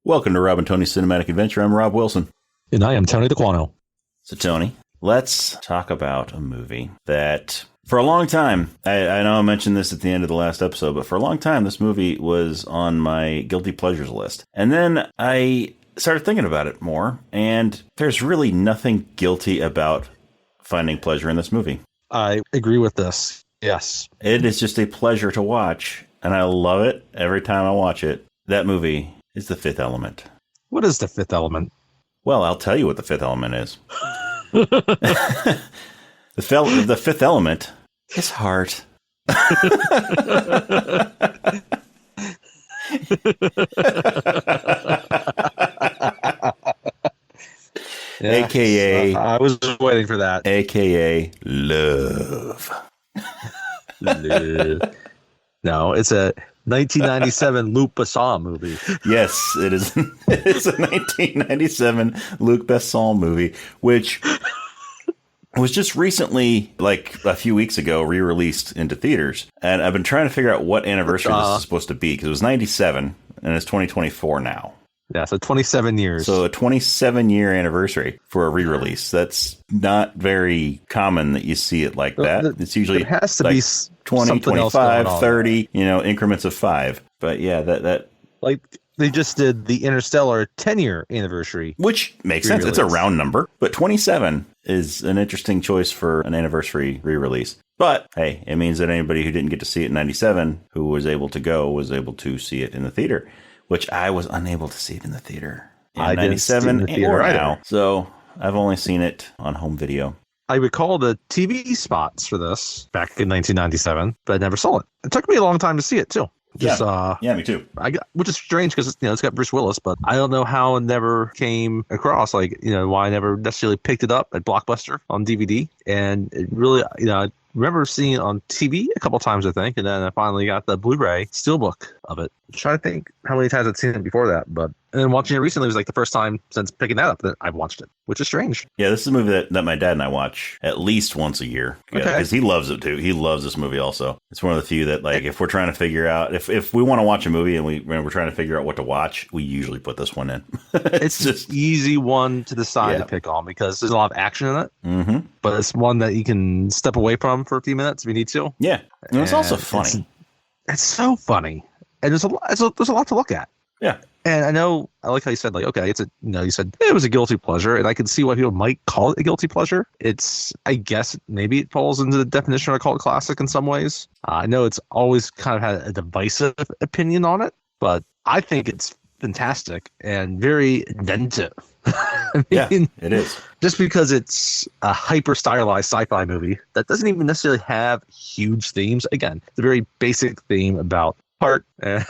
Welcome to Rob and Tony's Cinematic Adventure. I'm Rob Wilson. And I am Tony DeQuano. So, Tony, let's talk about a movie that, for a long time, I know I mentioned this at the end of the last episode, but for a long time, this movie was on my guilty pleasures list. And then I started thinking about it more, and there's really nothing guilty about finding pleasure in this movie. I agree with this. Yes. It is just a pleasure to watch, and I love it every time I watch it. That movie is The Fifth Element. What is The Fifth Element? Well, I'll tell you what The Fifth Element is. The Fifth Element is heart. Yeah, AKA... I was just waiting for that. AKA love. No, it's a 1997 Luc Besson movie. Yes, it is. It's a 1997 Luc Besson movie, which was just recently, like a few weeks ago, re-released into theaters. And I've been trying to figure out what anniversary this is supposed to be, because it was 97 and it's 2024 now. Yeah, so 27 years. So a 27-year anniversary for a re-release. That's not very common that you see it like that. It's usually it has to like be 20, 25, 30, increments of 5. But yeah, that like they just did the Interstellar 10-year anniversary. Which makes sense. It's a round number. But 27 is an interesting choice for an anniversary re-release. But hey, it means that anybody who didn't get to see it in 97, who was able to go, was able to see it in the theater. Which I was unable to see it in the theater in 97 or now. So I've only seen it on home video. I recall the TV spots for this back in 1997, but I never saw it. It took me a long time to see it too. Yeah, me too. Which is strange because it's got Bruce Willis, but I don't know how it never came across. Why I never necessarily picked it up at Blockbuster on DVD, and it really, I remember seeing it on TV a couple times, I think, and then I finally got the Blu-ray steelbook of it. I'm trying to think how many times I'd seen it before that, and then watching it recently was like the first time since picking that up that I've watched it, which is strange. Yeah, this is a movie that my dad and I watch at least once a year. Because he loves it too. He loves this movie also. It's one of the few that, like, if we're trying to figure out, if we want to watch a movie and we're trying to figure out what to watch, we usually put this one in. It's just an easy one to decide to pick on because there's a lot of action in it. Mm-hmm. But it's one that you can step away from for a few minutes if you need to. Yeah. And it's also funny. It's so funny. And there's a lot to look at. Yeah. And I like how you said, like, okay, you said it was a guilty pleasure, and I can see why people might call it a guilty pleasure. I guess maybe it falls into the definition of a cult classic in some ways. I know it's always kind of had a divisive opinion on it, but I think it's fantastic and very inventive. It is. Just because it's a hyper stylized sci-fi movie that doesn't even necessarily have huge themes. Again, it's a very basic theme about heart and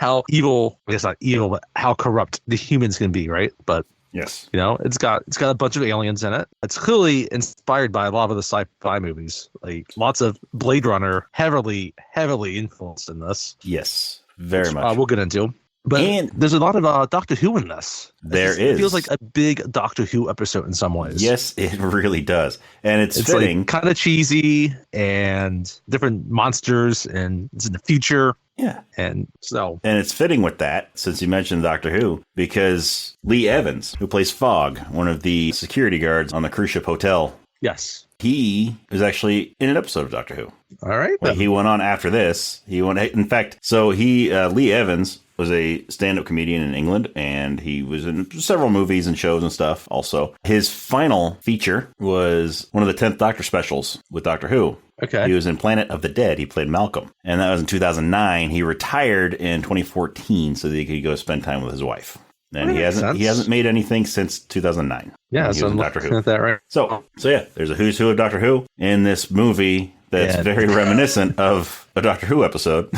how evil, I guess not evil, but how corrupt the humans can be, right? But yes, it's got a bunch of aliens in it. It's clearly inspired by a lot of the sci-fi movies, like lots of Blade Runner, heavily influenced in this. Yes, very much. We'll get into. But there's a lot of Doctor Who in this. It feels like a big Doctor Who episode in some ways. Yes, it really does. And it's fitting. Like kind of cheesy and different monsters, and it's in the future. Yeah. And it's fitting with that, since you mentioned Doctor Who, because Lee Evans, who plays Fogg, one of the security guards on the cruise ship hotel. Yes. He was actually in an episode of Doctor Who. All right. Like, he went on after this. In fact, Lee Evans was a stand-up comedian in England, and he was in several movies and shows and stuff also. His final feature was one of the 10th Doctor specials with Doctor Who. Okay. He was in Planet of the Dead. He played Malcolm. And that was in 2009. He retired in 2014 so that he could go spend time with his wife. And he hasn't made anything since 2009. Yeah, so I'm Doctor Who. At that, right? So yeah, there's a who's who of Doctor Who in this movie that's very reminiscent of a Doctor Who episode.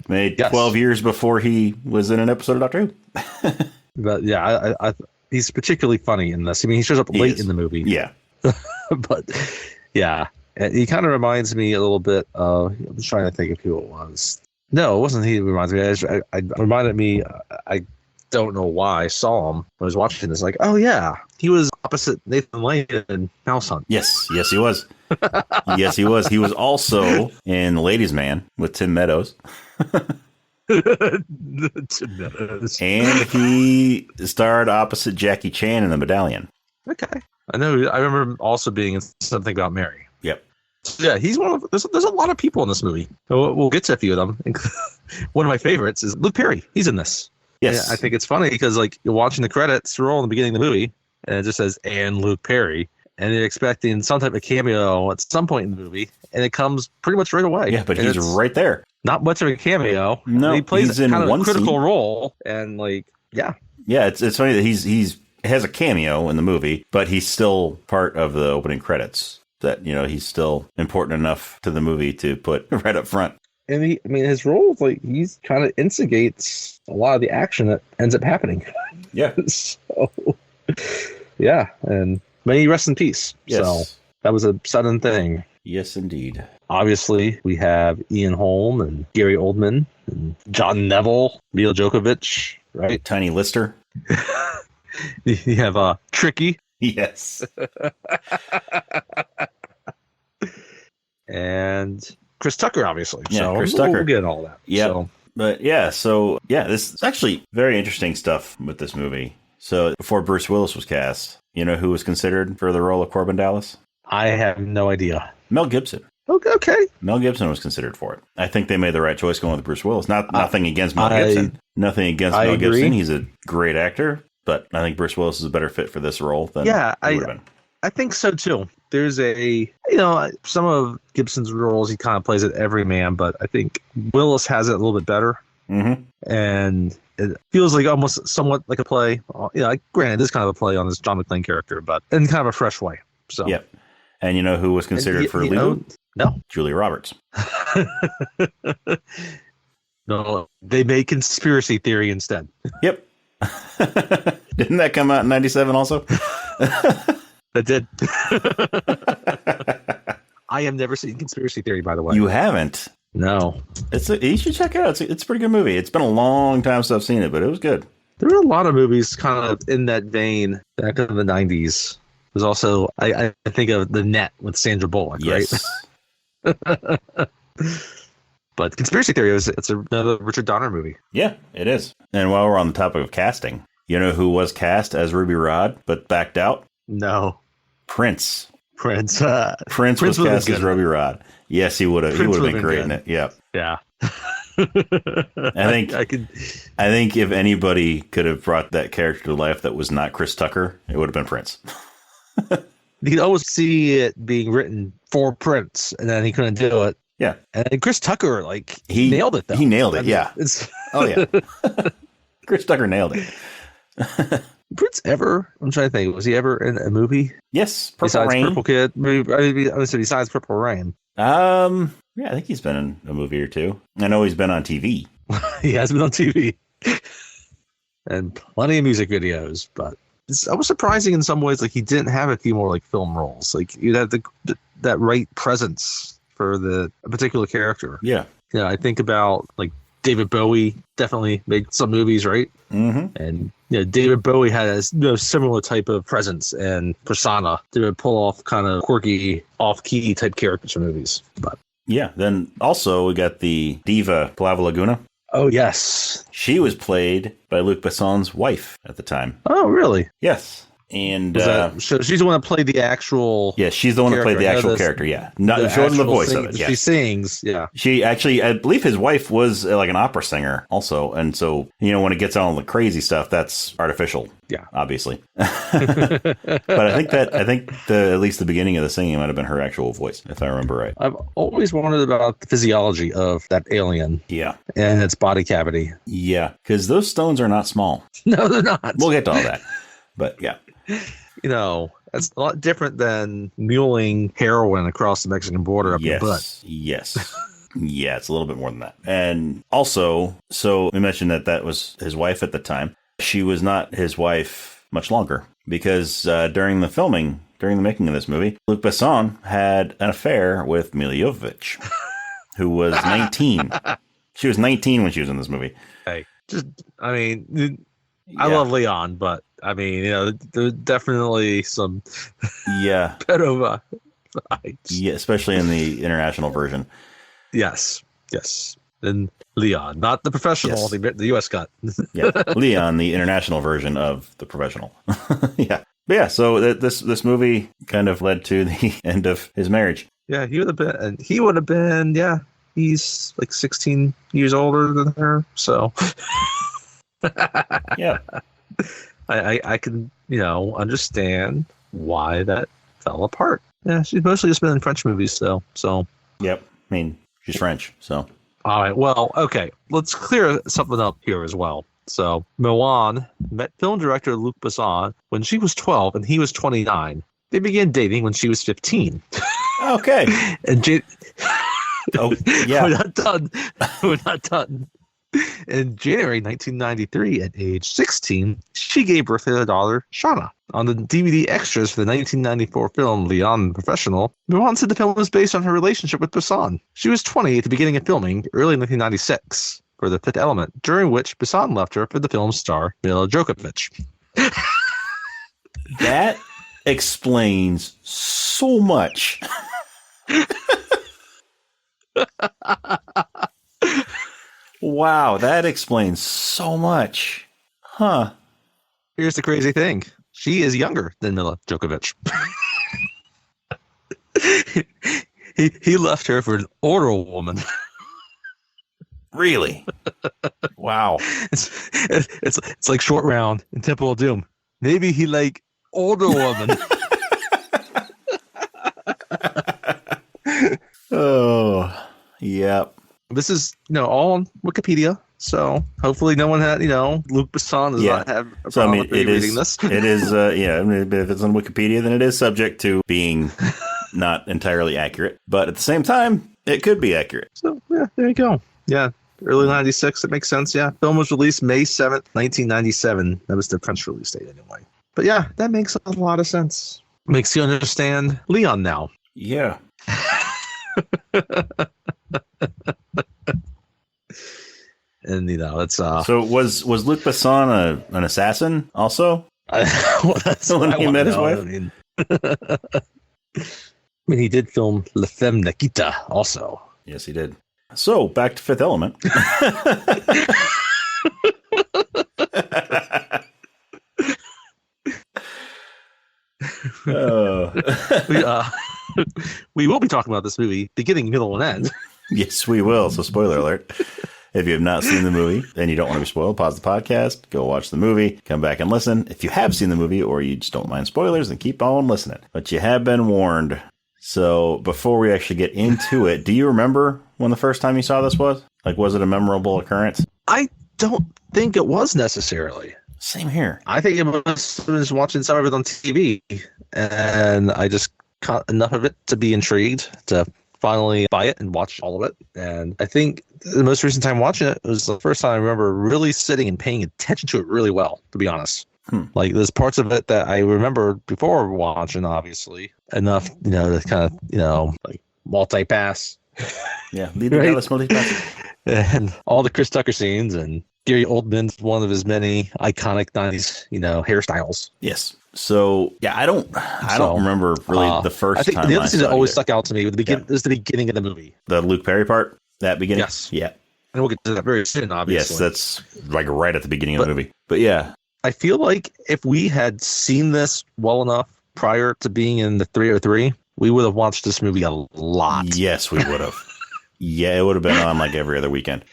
Made 12 years before he was in an episode of Doctor Who. But yeah, he's particularly funny in this. I mean, he shows up late in the movie. Yeah. But yeah, he kind of reminds me a little bit of, I'm trying to think of who it was. No, it wasn't he who reminds me. I reminded me, I don't know why I saw him when I was watching this. Like, oh yeah, he was opposite Nathan Lane in Mouse Hunt. Yes, he was. Yes, he was. He was also in The Ladies' Man with Tim Meadows. And he starred opposite Jackie Chan in The Medallion. Okay. I know. I remember also being in Something About Mary. Yep. So yeah, he's one of. There's a lot of people in this movie. We'll get to a few of them. One of my favorites is Luke Perry. He's in this. Yes. And I think it's funny because like you're watching the credits roll in the beginning of the movie, and it just says "and Luke Perry," and you're expecting some type of cameo at some point in the movie, and it comes pretty much right away. Yeah, but he's right there. Not much of a cameo. No, he plays he's in kind of one a critical scene. role, and like yeah. It's funny that he's has a cameo in the movie, but he's still part of the opening credits. That he's still important enough to the movie to put right up front. And his role is like he's kind of instigates a lot of the action that ends up happening. Yeah. So, yeah, and may he rest in peace. Yes. So that was a sudden thing. Yes, indeed. Obviously, we have Ian Holm and Gary Oldman and John Neville, Mila Djokovic, right? Tiny Lister. You have Tricky. Yes. And Chris Tucker, obviously. Yeah, so Chris Tucker. We'll get all that. Yeah. So. But this is actually very interesting stuff with this movie. So before Bruce Willis was cast, you know who was considered for the role of Corbin Dallas? I have no idea. Mel Gibson. Okay. Mel Gibson was considered for it. I think they made the right choice going with Bruce Willis. Nothing against Mel Gibson. Nothing against Mel Gibson. He's a great actor, but I think Bruce Willis is a better fit for this role than he would have been. I think so too. There's some of Gibson's roles he kind of plays it every man, but I think Willis has it a little bit better. Mm-hmm. And it feels like almost somewhat like a play. Granted, this kind of a play on this John McClane character, but in kind of a fresh way. So yep. And you know who was considered for Lulu? No, Julia Roberts. No, they made Conspiracy Theory instead. Yep. Didn't that come out in 97 also? That did. I have never seen Conspiracy Theory, by the way. You haven't? No. You should check it out. It's a pretty good movie. It's been a long time since I've seen it, but it was good. There were a lot of movies kind of in that vein back in the 90s. There's also, I think of The Net with Sandra Bullock, yes. right? But Conspiracy Theory it's another Richard Donner movie. Yeah, it is. And while we're on the topic of casting, you know who was cast as Ruby Rhod but backed out? No. Prince. Prince was cast as Ruby Rhod. Yes, he would have. He would have been great in it. Yeah. Yeah. I think if anybody could have brought that character to life that was not Chris Tucker, it would have been Prince. You could always see it being written for Prince, and then he couldn't do it. Yeah. And Chris Tucker, he nailed it, though. He nailed it, yeah. Oh, yeah. Chris Tucker nailed it. Prince ever? I'm trying to think. Was he ever in a movie? Yes. Besides Purple Kid? Besides Purple Rain. Yeah, I think he's been in a movie or two. I know he's been on TV. He has been on TV. And plenty of music videos, but it's almost surprising in some ways. He didn't have a few more film roles. You had that right presence for a particular character. Yeah. Yeah, I think about David Bowie definitely made some movies, right? Mm-hmm. And David Bowie had a similar type of presence and persona to pull off kind of quirky, off-key type characters for movies. But yeah, then also we got the diva Palava Laguna. Oh, yes. She was played by Luc Besson's wife at the time. Oh, really? Yes. And so she's the one that played the actual. Yeah, she's the one that played the actual character. Yeah, she wasn't the voice of it. Yeah. She sings. Yeah, she actually, I believe, his wife was an opera singer also, and so when it gets on the crazy stuff, that's artificial. Yeah, obviously. But I think at least the beginning of the singing might have been her actual voice, if I remember right. I've always wondered about the physiology of that alien. Yeah, and its body cavity. Yeah, because those stones are not small. No, they're not. We'll get to all that, but yeah. That's a lot different than muling heroin across the Mexican border up your butt. Yes. Yeah, it's a little bit more than that. And also, so we mentioned that was his wife at the time. She was not his wife much longer because during the making of this movie, Luc Besson had an affair with Mila Jovovich, who was 19. She was 19 when she was in this movie. Hey, I love Leon, but there's definitely some pedo vibes. Yeah, especially in the international version. Yes. Then Leon, not the professional, Yes. the U.S. cut. Yeah, Leon, the international version of the professional. Yeah. But yeah, so this movie kind of led to the end of his marriage. Yeah, he would have been, yeah, he's like 16 years older than her. So, yeah, I can, understand why that fell apart. Yeah, she's mostly just been in French movies, though. So, yep. I mean, she's French, so. All right. Well, okay. Let's clear something up here as well. So, Milan met film director Luc Besson when she was 12 and he was 29. They began dating when she was 15. Okay. And oh, yeah. We're not done. We're not done. In January 1993, at age 16, she gave birth to her daughter, Shauna. On the DVD extras for the 1994 film Leon the Professional, Milan said the film was based on her relationship with Besson. She was 20 at the beginning of filming, early 1996, for The Fifth Element, during which Besson left her for the film's star, Mila Djokovic. That explains so much. Wow, that explains so much. Huh. Here's the crazy thing. She is younger than Mila Djokovic. he left her for an older woman. Really? Wow. It's like Short Round in Temple of Doom. Maybe he like older woman. Oh, yep. This is all on Wikipedia, so hopefully no one had Luc Besson does not have a problem with reading this. It is I mean, if it's on Wikipedia, then it is subject to being not entirely accurate, but at the same time, it could be accurate. So yeah, there you go. Yeah, early 96. It makes sense. Yeah, film was released May 7th, 1997. That was the French release date anyway. But yeah, that makes a lot of sense. Makes you understand Leon now. Yeah. And it's so was Luc Besson an assassin also? Well, that's when he met his wife. I mean, he did film La Femme Nikita also. Yes, he did. So back to Fifth Element. We will be talking about this movie beginning, middle, and end. Yes, we will. So spoiler alert. If you have not seen the movie and you don't want to be spoiled, pause the podcast, go watch the movie, come back and listen. If you have seen the movie or you just don't mind spoilers, then keep on listening. But you have been warned. So before we actually get into it, do you remember when the first time you saw this was? Like, was it a memorable occurrence? I don't think it was necessarily. Same here. I think it was watching some of it on TV, and I just caught enough of it to be intrigued to finally buy it and watch all of it. And I think the most recent time watching it was the first time I remember really sitting and paying attention to it really well, to be honest. Like, there's parts of it that I remember before watching, obviously, enough, to kind of, like multi-pass. Yeah, lead the Dallas multi-pass. And all the Chris Tucker scenes, and Gary Oldman's one of his many iconic 90s, hairstyles. Yes. So, yeah, I don't remember really the first time. The other thing that always stuck out to me was the beginning of the movie. The Luke Perry part, that beginning? Yes. Yeah. And we'll get to that very soon, obviously. Yes, that's like right at the beginning of the movie. But yeah. I feel like if we had seen this well enough prior to being in the 303, we would have watched this movie a lot. Yes, we would have. Yeah, it would have been on like every other weekend.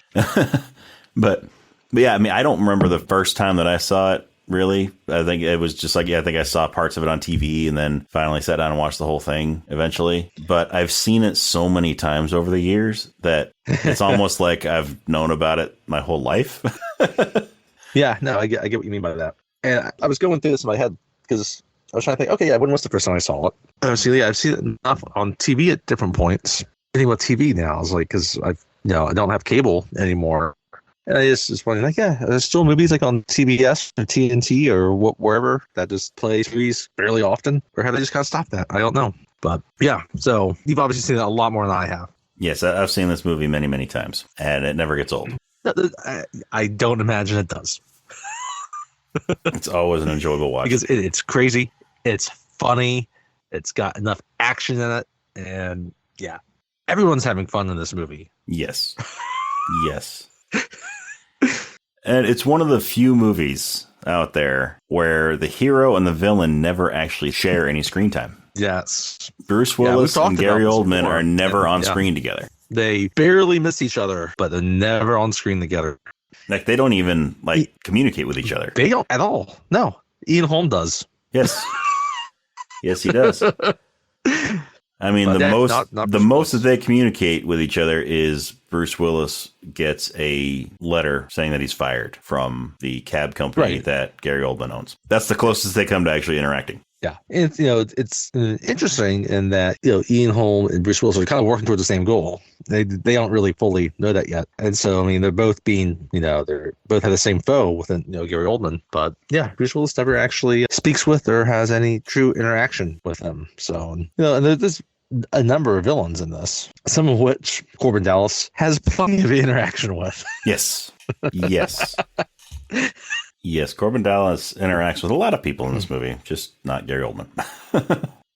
But yeah, I mean, I don't remember the first time that I saw it, really. I think it was just like, I think I saw parts of it on TV and then finally sat down and watched the whole thing eventually. But I've seen it so many times over the years that it's almost like I've known about it my whole life. Yeah, no, I get what you mean by that. And I was going through this in my head because I was trying to think, okay, yeah, when was the first time I saw it? I've seen it enough on TV at different points. Anything with TV now is like, because I don't have cable anymore. And I just wondering, like, yeah, there's still movies like on CBS or TNT or wherever that just play movies fairly often, or have they just kind of stopped that? I don't know. But yeah, so you've obviously seen it a lot more than I have. Yes, I've seen this movie many, many times, and it never gets old. I don't imagine it does. It's always an enjoyable watch. Because it's crazy. It's funny. It's got enough action in it. And yeah, everyone's having fun in this movie. Yes. Yes. And it's one of the few movies out there where the hero and the villain never actually share any screen time. Yes. Bruce Willis and Gary Oldman are never on screen together. They barely miss each other, but they're never on screen together. Like, they don't even, communicate with each other. They don't at all. No. Ian Holm does. Yes. Yes, he does. I mean, the most that they communicate with each other is Bruce Willis gets a letter saying that he's fired from the cab company that Gary Oldman owns. That's the closest they come to actually interacting. Yeah. And, it's interesting in that, Ian Holm and Bruce Willis are kind of working towards the same goal. They don't really fully know that yet. And so, I mean, they're both they're both have the same foe within, Gary Oldman. But yeah, Bruce Willis never actually speaks with or has any true interaction with him. So, and there's a number of villains in this, some of which Corbin Dallas has plenty of interaction with. Yes. Yes. Yes, Corbin Dallas interacts with a lot of people in this movie, just not Gary Oldman.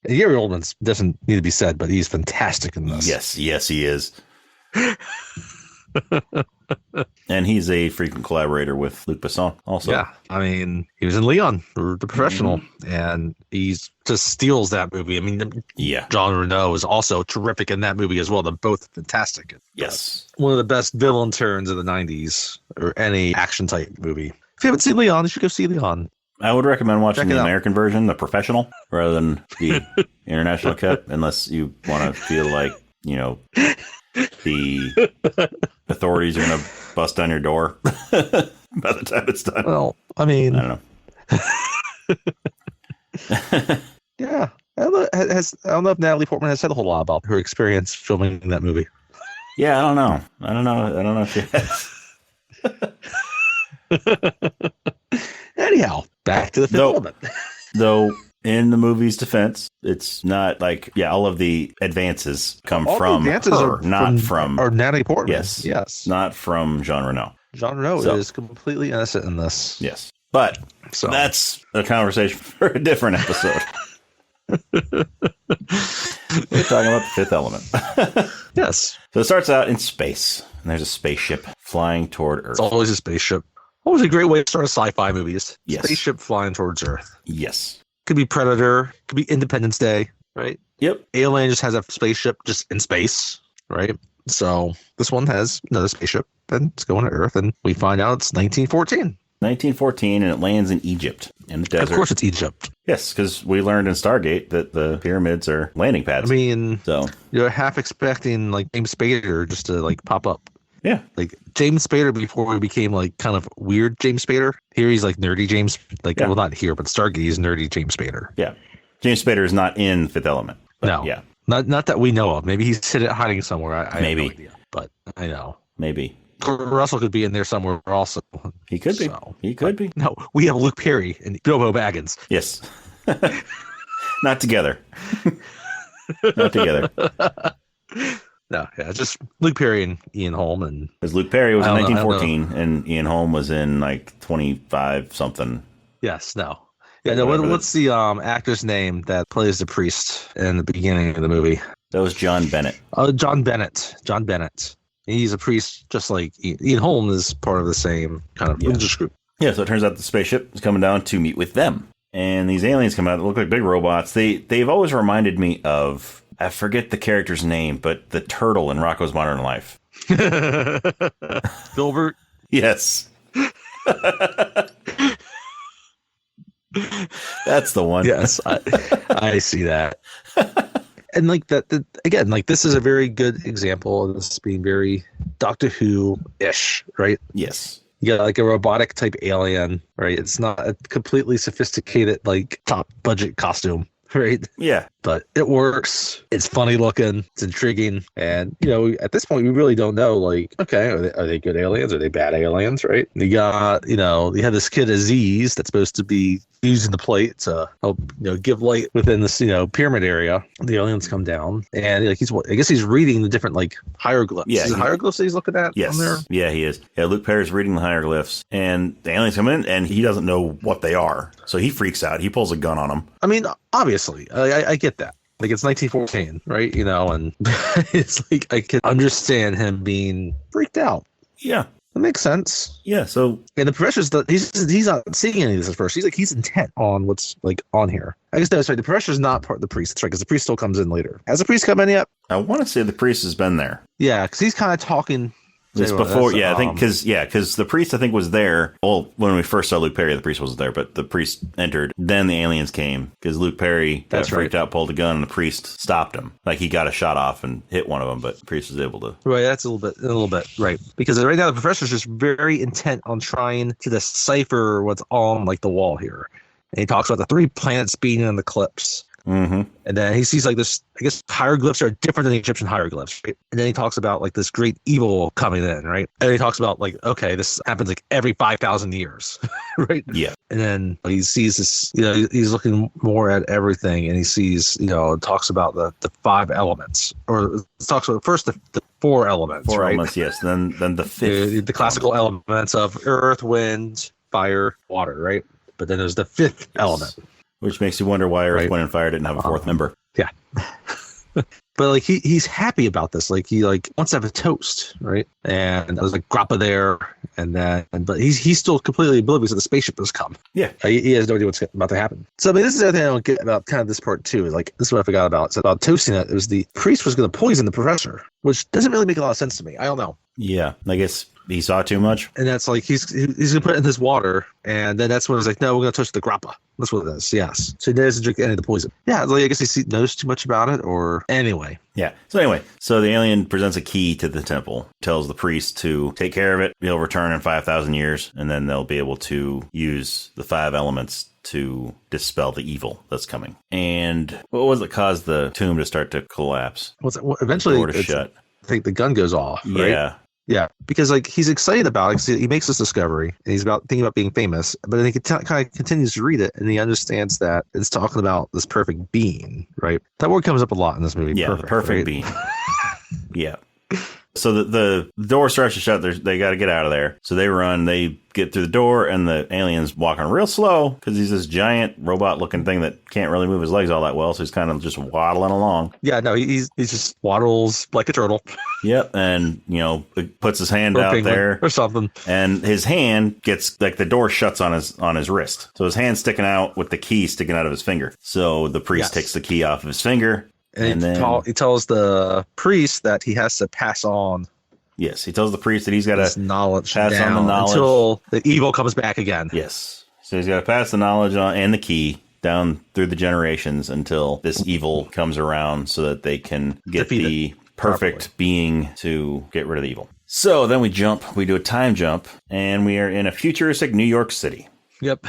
Gary Oldman doesn't need to be said, but he's fantastic in this. Yes, he is. And he's a frequent collaborator with Luc Besson also. Yeah, I mean, he was in Leon, or The Professional, and he just steals that movie. I mean, Jean Reno is also terrific in that movie as well. They're both fantastic. Yes. One of the best villain turns of the 90s, or any action-type movie. If you haven't seen Leon, you should go see Leon. I would recommend watching the American version, The Professional, rather than the international cut, unless you want to feel like, the authorities are going to bust down your door by the time it's done. Well, I mean, I don't know. Yeah. I don't know if Natalie Portman has said a whole lot about her experience filming that movie. Yeah, I don't know if she has. Anyhow, back to the Fifth Element. Though, in the movie's defense, it's not like, all of the advances come from her, not from... Or Natalie Portman. Yes. Not from Jean Reno. Jean Reno is completely innocent in this. Yes. But that's a conversation for a different episode. We're talking about the Fifth Element. Yes. So it starts out in space, and there's a spaceship flying toward Earth. It's always a spaceship. Always a great way to start a sci-fi movie. Yes. Spaceship flying towards Earth. Yes. Could be Predator. Could be Independence Day, right? Yep. Alien just has a spaceship just in space, right? So this one has another spaceship, and it's going to Earth, and we find out it's 1914. 1914, and it lands in Egypt, in the desert. Of course it's Egypt. Yes, because we learned in Stargate that the pyramids are landing pads. I mean, you're half expecting like James Spader just to like pop up. Yeah. Like James Spader before he became like kind of weird James Spader. Here he's like nerdy James, well, not here, but Stargate, he's nerdy James Spader. Yeah. James Spader is not in Fifth Element. No. Yeah. Not that we know of. Maybe he's hiding somewhere. I Maybe. have no idea, but I know. Maybe. Russell could be in there somewhere also. He could be. He could be. No, we have Luke Perry and Bilbo Baggins. Yes. Not together. Not together. No, just Luke Perry and Ian Holm. Because Luke Perry was in 1914 and Ian Holm was in like 25 something. Yes, no. Yeah, no. What's the actor's name that plays the priest in the beginning of the movie? That was John Bennett. John Bennett. John Bennett. He's a priest, just like Ian Holm is part of the same kind of religious group. Yeah, so it turns out the spaceship is coming down to meet with them. And these aliens come out that look like big robots. They've always reminded me of, I forget the character's name, but the turtle in Rocko's Modern Life. Filbert? Yes. That's the one. Yes, I see that. And like that, again, like this is a very good example of this being very Doctor Who-ish, right? Yes. You got like a robotic type alien, right? It's not a completely sophisticated, like top budget costume, right? Yeah. But it works. It's funny looking. It's intriguing. And, at this point, we really don't know, like, okay, are they good aliens? Are they bad aliens, right? You got, you have this kid Aziz that's supposed to be using the plate to help, give light within this, pyramid area. The aliens come down and like I guess he's reading the different like hieroglyphs. Yeah, is it hieroglyphs that he's looking at? Yes. On there? Yeah, he is. Yeah, Luke Perry's reading the hieroglyphs and the aliens come in and he doesn't know what they are. So he freaks out. He pulls a gun on them. I mean, obviously, I get that. Like it's 1914, right? And it's like I can understand him being freaked out. Yeah. That makes sense. Yeah, so... And the professor's, he's not seeing any of this at first. He's intent on what's, on here. I guess that's right. The professor's not part of the priest. That's right, because the priest still comes in later. Has the priest come in yet? I want to say the priest has been there. Yeah, because he's kind of talking... This before, I think, because the priest, I think, was there. Well, when we first saw Luke Perry, the priest wasn't there, but the priest entered. Then the aliens came, because Luke Perry got freaked out, pulled a gun, and the priest stopped him. Like, he got a shot off and hit one of them, but the priest was able to. Right, that's a little bit, right. Because right now the professor's just very intent on trying to decipher what's on, the wall here. And he talks about the 3 planets being in the eclipse. Mm-hmm. And then he sees this, I guess hieroglyphs are different than the Egyptian hieroglyphs, right? And then he talks about this great evil coming in, right? And he talks about okay, this happens every 5,000 years, right? Yeah. And then he sees this, he's looking more at everything, and he sees, talks about the 5 elements, or talks about first the 4 elements, 4 right? elements, yes. Then the 5th. The classical elements of earth, wind, fire, water, right? But then there's the 5th element. Which makes you wonder why Earth, Wind, and Fire didn't have a 4th member. Yeah. But he's happy about this. He wants to have a toast, right? And there's grappa there, but he's still completely oblivious that the spaceship has come. Yeah. He has no idea what's about to happen. So this is the other thing I don't get about kind of this part too. This is what I forgot about. It's about toasting it. It was the priest was going to poison the professor, which doesn't really make a lot of sense to me. I don't know. Yeah, I guess he saw too much. And that's he's going to put it in his water, and then that's when he's no, we're going to touch the grappa. That's what it is, yes. So he doesn't drink any of the poison. Yeah, I guess he knows too much about it, or anyway. Yeah, so the alien presents a key to the temple, tells the priest to take care of it. He'll return in 5,000 years, and then they'll be able to use the 5 elements to dispel the evil that's coming. And what was it caused the tomb to start to collapse? Eventually, the door to shut. I think the gun goes off, right? Yeah. Yeah, because he's excited about it. He makes this discovery, and he's thinking about being famous. But then he kind of continues to read it, and he understands that it's talking about this perfect being, right? That word comes up a lot in this movie. Yeah, the perfect being. Yeah. So the door starts to shut. They got to get out of there. So they run. They get through the door, and the alien's walking real slow because he's this giant robot-looking thing that can't really move his legs all that well. So he's kind of just waddling along. Yeah, no, he just waddles like a turtle. Yep, and puts his hand out there or something, and his hand gets the door shuts on his wrist. So his hand's sticking out with the key sticking out of his finger. So the priest takes the key off of his finger. And then he tells the priest that he has to pass on. Yes, he tells the priest that he's got to pass on the knowledge until the evil comes back again. Yes, so he's got to pass the knowledge on and the key down through the generations until this evil comes around, so that they can get the perfect being to get rid of the evil. So then we do a time jump, and we are in a futuristic New York City. Yep,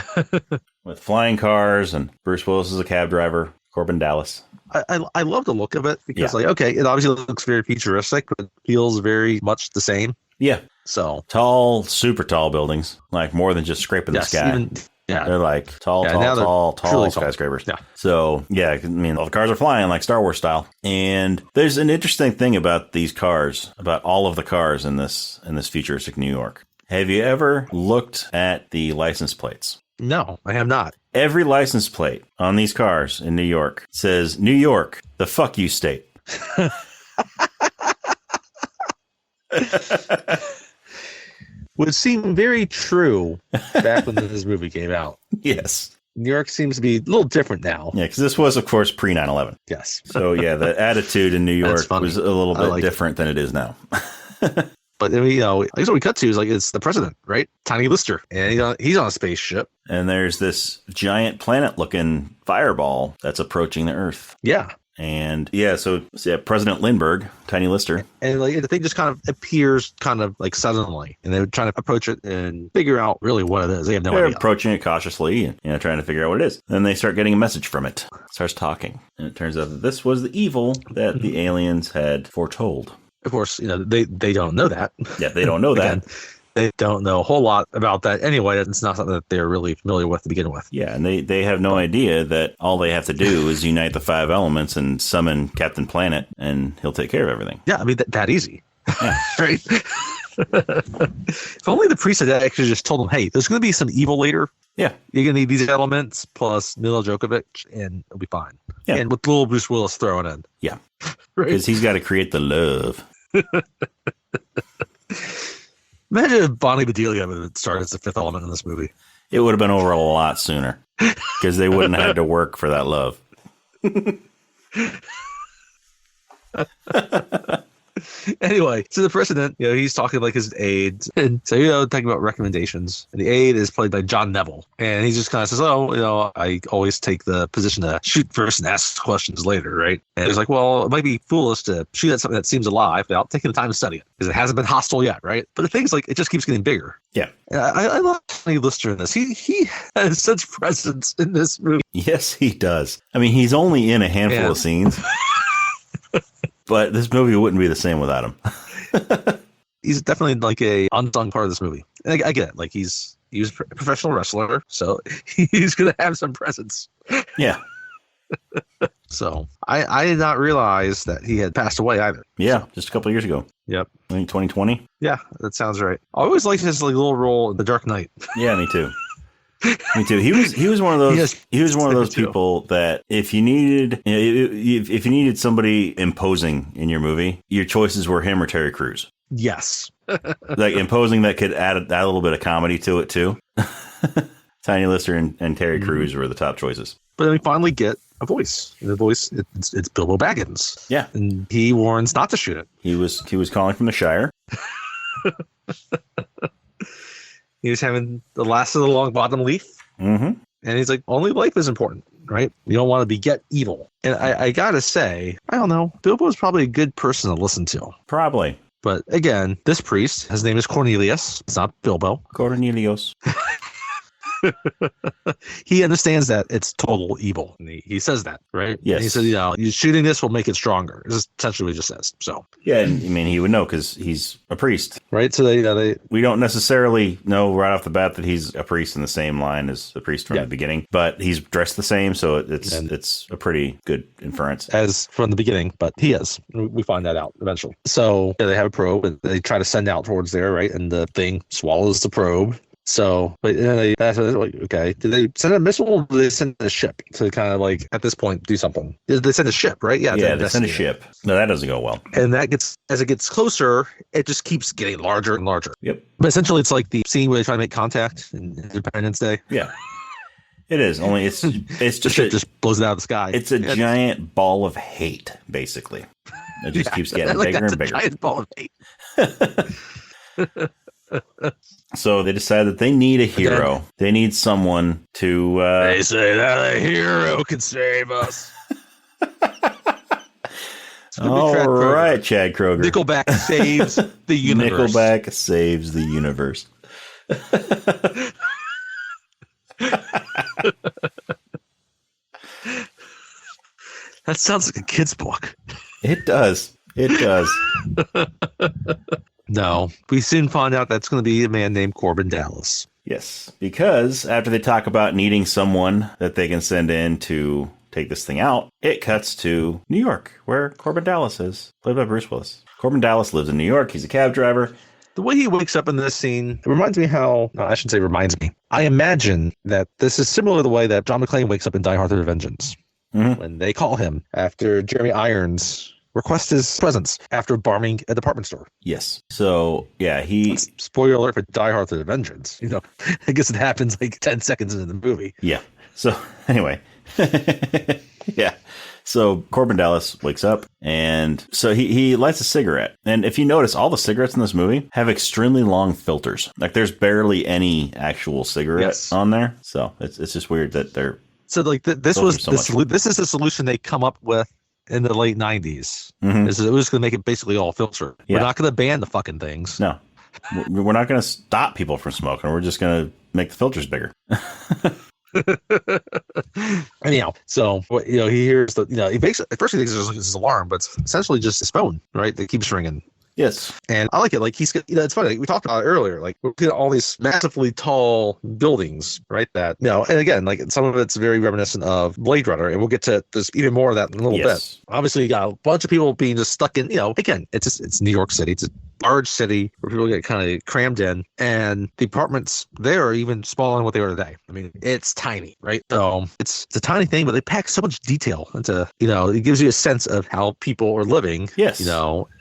with flying cars, and Bruce Willis is a cab driver. Corbin Dallas. I love the look of it because it obviously looks very futuristic, but it feels very much the same. Yeah. So tall, super tall buildings, more than just scraping the sky. They're tall skyscrapers. Yeah. So all the cars are flying like Star Wars style. And there's an interesting thing about these cars, about all of the cars in this futuristic New York. Have you ever looked at the license plates? No, I have not. Every license plate on these cars in New York says, New York, the fuck you state. Would seem very true back when this movie came out. Yes. New York seems to be a little different now. Yeah, because this was, of course, pre 9/11. Yes. So, the attitude in New York was a little bit different than it is now. But I guess what we cut to is it's the president, right? Tiny Lister, and he's on a spaceship. And there's this giant planet-looking fireball that's approaching the Earth. Yeah. And so President Lindbergh, Tiny Lister. And the thing just kind of appears suddenly. And they're trying to approach it and figure out really what it is. They have no idea. They're approaching it cautiously and trying to figure out what it is. Then they start getting a message from it. It starts talking. And it turns out that this was the evil that the aliens had foretold. Of course, they don't know that. Yeah, they don't know that. Again, they don't know a whole lot about that anyway. It's not something that they're really familiar with to begin with. Yeah, and they have no idea that all they have to do is unite the 5 elements and summon Captain Planet, and he'll take care of everything. Yeah, I mean, that easy. Yeah. Right? If only the priest had actually just told them, hey, there's going to be some evil later. Yeah. You're going to need these elements plus Mila Djokovic, and it'll be fine. Yeah. And with little Bruce Willis thrown in. Yeah. Because he's got to create the love. Imagine if Bonnie Bedelia would start as the fifth element in this movie. It would have been over a lot sooner because they wouldn't have had to work for that love. Anyway, so the president, he's talking like his aides, and so talking about recommendations. And the aide is played by John Neville, and he just kind of says, "Oh, I always take the position to shoot first and ask questions later, right?" And he's like, "Well, it might be foolish to shoot at something that seems alive without taking the time to study it because it hasn't been hostile yet, right?" But the thing's like, it just keeps getting bigger. Yeah, and I love Tony Lister in this. He has such presence in this movie. Yes, he does. I mean, he's only in a handful of scenes. But this movie wouldn't be the same without him. He's definitely like a unsung part of this movie. And I get it. Like he was a professional wrestler, so he's going to have some presence. Yeah. So I did not realize that he had passed away either. Yeah, just a couple of years ago. Yep. I think 2020. Yeah, that sounds right. I always liked his little role in The Dark Knight. Yeah, me too. Me too. He was one of those. He was one of those people that if you needed if you needed somebody imposing in your movie, your choices were him or Terry Crews. Yes, like imposing that could add a little bit of comedy to it too. Tiny Lister and Terry Crews were the top choices. But then we finally get a voice. And the voice it's Bilbo Baggins. Yeah, and he warns not to shoot it. He was calling from the Shire. He was having the last of the long bottom leaf. Mm-hmm. And he's like, only life is important, right? You don't want to beget evil. And I got to say, I don't know. Bilbo is probably a good person to listen to. Probably. But again, this priest, his name is Cornelius. It's not Bilbo. Cornelius. He understands that it's total evil. And he says that, right? Yes. And he says, you shooting this will make it stronger. This is essentially what he just says. So yeah, and I mean, he would know because he's a priest. Right. So we don't necessarily know right off the bat that he's a priest in the same line as the priest from the beginning, but he's dressed the same. So it's a pretty good inference. As from the beginning, but he is. We find that out eventually. So they have a probe and they try to send out towards there, right? And the thing swallows the probe. So, but they ask, okay, did they send a missile or did they send a ship to kind of like, at this point, do something? Did they send a ship, right? Yeah, they send a ship. No, that doesn't go well. And as it gets closer, it just keeps getting larger and larger. Yep. But essentially, it's like the scene where they try to make contact in Independence Day. Yeah. It is. Only it's just the ship just blows it out of the sky. It's a giant ball of hate, basically. It just keeps getting bigger and bigger. A giant ball of hate. So they decide that they need a hero. Again, they need someone to... they say that a hero can save us. All right, Chad Kroger. Nickelback saves the universe. Nickelback saves the universe. That sounds like a kid's book. It does. It does. No, we soon find out that's going to be a man named Corbin Dallas. Yes, because after they talk about needing someone that they can send in to take this thing out, it cuts to New York, where Corbin Dallas is, played by Bruce Willis. Corbin Dallas lives in New York. He's a cab driver. The way he wakes up in this scene, it reminds me how, no, I shouldn't say reminds me. I imagine that this is similar to the way that John McClane wakes up in Die Hard with a Vengeance. Mm-hmm. When they call him after Jeremy Irons requests his presence after bombing a department store. Yes. So, yeah, spoiler alert for Die Hard with a Vengeance. I guess it happens like 10 seconds into the movie. Yeah. So, anyway. Yeah. So Corbin Dallas wakes up, and so he lights a cigarette. And if you notice, all the cigarettes in this movie have extremely long filters. Like, there's barely any actual cigarette on there. So it's just weird that they're... So, like, this is the solution they come up with in the late 90s. Mm-hmm. It was going to make it basically all filter. Yeah. We're not going to ban the fucking things. No. We're not going to stop people from smoking. We're just going to make the filters bigger. Anyhow, so he hears he makes at first he thinks it's his alarm, but it's essentially just his phone, right? That keeps ringing. Yes, and I like it. Like, it's funny. We talked about it earlier. Like, we're looking at all these massively tall buildings, right? That and again, like, some of it's very reminiscent of Blade Runner, and we'll get to there's even more of that in a little bit. Obviously, you got a bunch of people being just stuck in. Again, it's New York City. It's a large city where people get kind of crammed in, and the apartments there are even smaller than what they are today. I mean, it's tiny, right? So it's a tiny thing, but they pack so much detail into, it gives you a sense of how people are living. Yes.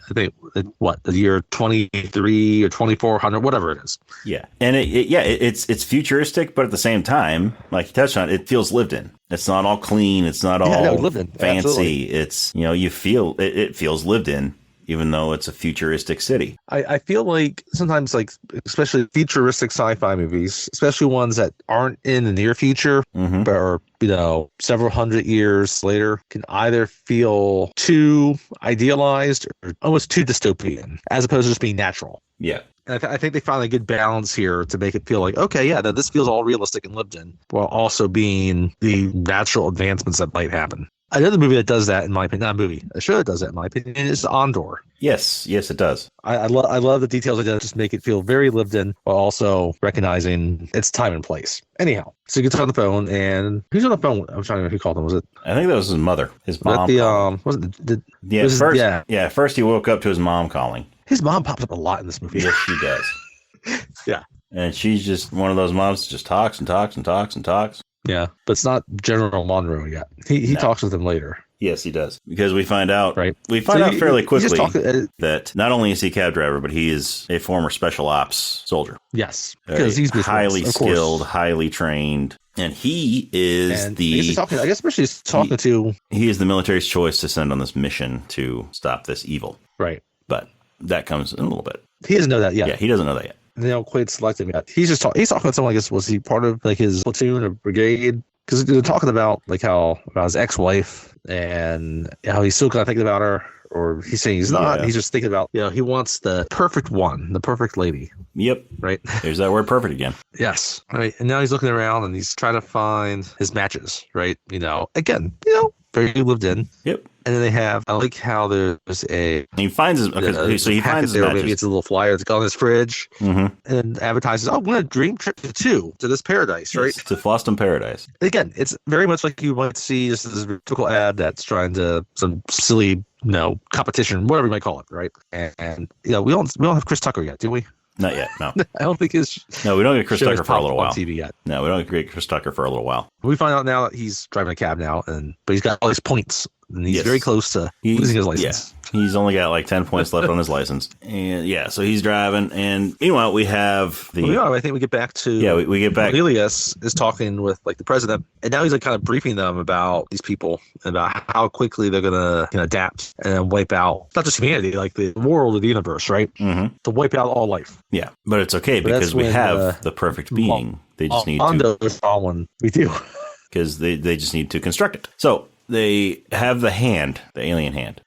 I think the year 23 or 2400, whatever it is. Yeah, and it's futuristic, but at the same time, like you touched on, it feels lived in. It's not all clean. It's not all lived in. Fancy. Absolutely. It's you feel it feels lived in, even though it's a futuristic city. I feel like sometimes, like especially futuristic sci-fi movies, especially ones that aren't in the near future, but are several hundred years later, can either feel too idealized or almost too dystopian, as opposed to just being natural. Yeah. And I think they found a good balance here to make it feel like, okay, yeah, this feels all realistic and lived in, while also being the natural advancements that might happen. Another movie that does that, in my opinion, not a movie, a show that does that, in my opinion, is Andor. Yes, it does. I love the details it does, just make it feel very lived in, while also recognizing its time and place. Anyhow, so he gets on the phone, and who's on the phone? I'm trying to remember who called him. Was it? I think that was his mother. His mom. First he woke up to his mom calling. His mom pops up a lot in this movie. Yes, she does. Yeah. And she's just one of those moms that just talks and talks and talks and talks. Yeah, but it's not General Monroe yet. He talks with him later. Yes, he does. Because we find out, right? We find out fairly quickly that not only is he a cab driver, but he is a former special ops soldier. Yes, because he's highly skilled, highly trained, and he is He is the military's choice to send on this mission to stop this evil. Right. But that comes in a little bit. He doesn't know that yet. Yeah, he doesn't know that yet. They don't quite select him yet. He's talking with someone. I guess, was he part of like his platoon or brigade? Because they're talking about about his ex-wife and how he's still kind of thinking about her, or he's saying he's not. Yeah. He's just thinking about he wants the perfect one, the perfect lady. Yep. Right. There's that word perfect again. Yes. Right. And now he's looking around and he's trying to find his matches. Right. Again, very lived in. Yep. And then I like how there's he finds his, so he finds his matches. Maybe it's a little flyer that's on his fridge and advertises, "Oh, we're on a dream trip to this paradise," right? It's to Floston Paradise. Again, it's very much like you might see just this typical ad that's trying to some silly, competition, whatever you might call it, right? And we don't have Chris Tucker yet, do we? Not yet, no. I don't think No, we don't get Chris Tucker for a little while. On TV yet. No, we don't get Chris Tucker for a little while. We find out now that he's driving a cab now, but he's got all these points, and he's very close to losing his license. Yeah. He's only got like 10 points left on his license. And so he's driving. And meanwhile, we have I think we get back to... Yeah, we get back... Cornelius is talking with the president, and now he's kind of briefing them about these people, about how quickly they're going to adapt and wipe out, not just humanity, like the world or the universe, right? Mm-hmm. To wipe out all life. Yeah, but it's okay because we have the perfect being. They just need to... There's all one. We do. Because they just need to construct it. So... They have the alien hand,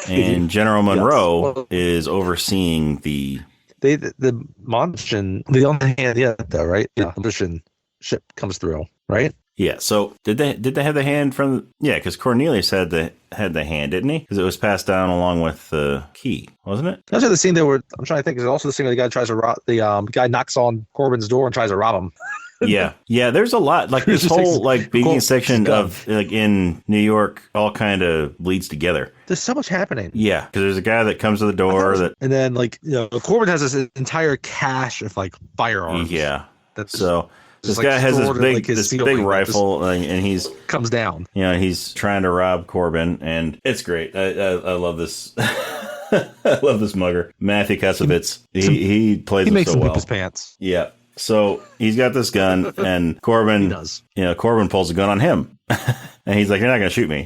and General Monroe is overseeing the Monstran, the only hand yet, though, right? Yeah, the Monstran ship comes through, right? Yeah. So did they have the hand from? Yeah, because Cornelius had the hand, didn't he? Because it was passed down along with the key, wasn't it? That's the scene there where I'm trying to think. There's also the scene where the guy tries to rob the guy knocks on Corbin's door and tries to rob him. Yeah. There's a lot this whole beginning section of in New York all kind of bleeds together. There's so much happening. Yeah, because there's a guy that comes to the door and then Corbin has this entire cache of firearms. Yeah. So this guy has this big rifle and he's comes down. He's trying to rob Corbin and it's great. I love this. I love this mugger, Matthew Kasovitz. He plays he makes so him well. Poop his pants. Yeah. So he's got this gun, and Corbin, he does. Corbin pulls a gun on him, and he's like, "You're not going to shoot me."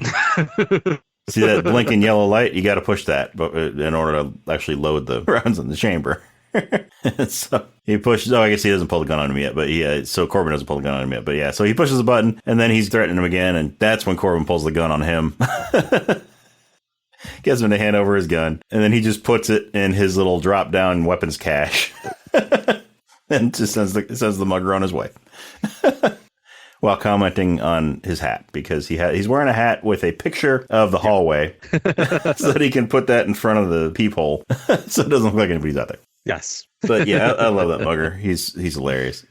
See that blinking yellow light? You got to push that, but in order to actually load the rounds in the chamber. So he pushes. Oh, I guess he doesn't pull the gun on him yet, but so Corbin doesn't pull the gun on him yet. But yeah, so he pushes the button, and then he's threatening him again, and that's when Corbin pulls the gun on him. Gets him to hand over his gun, and then he just puts it in his little drop-down weapons cache. And just sends the mugger on his way, while commenting on his hat because he's wearing a hat with a picture of the hallway, so that he can put that in front of the peephole, so it doesn't look like anybody's out there. Yes, but yeah, I love that mugger. He's hilarious.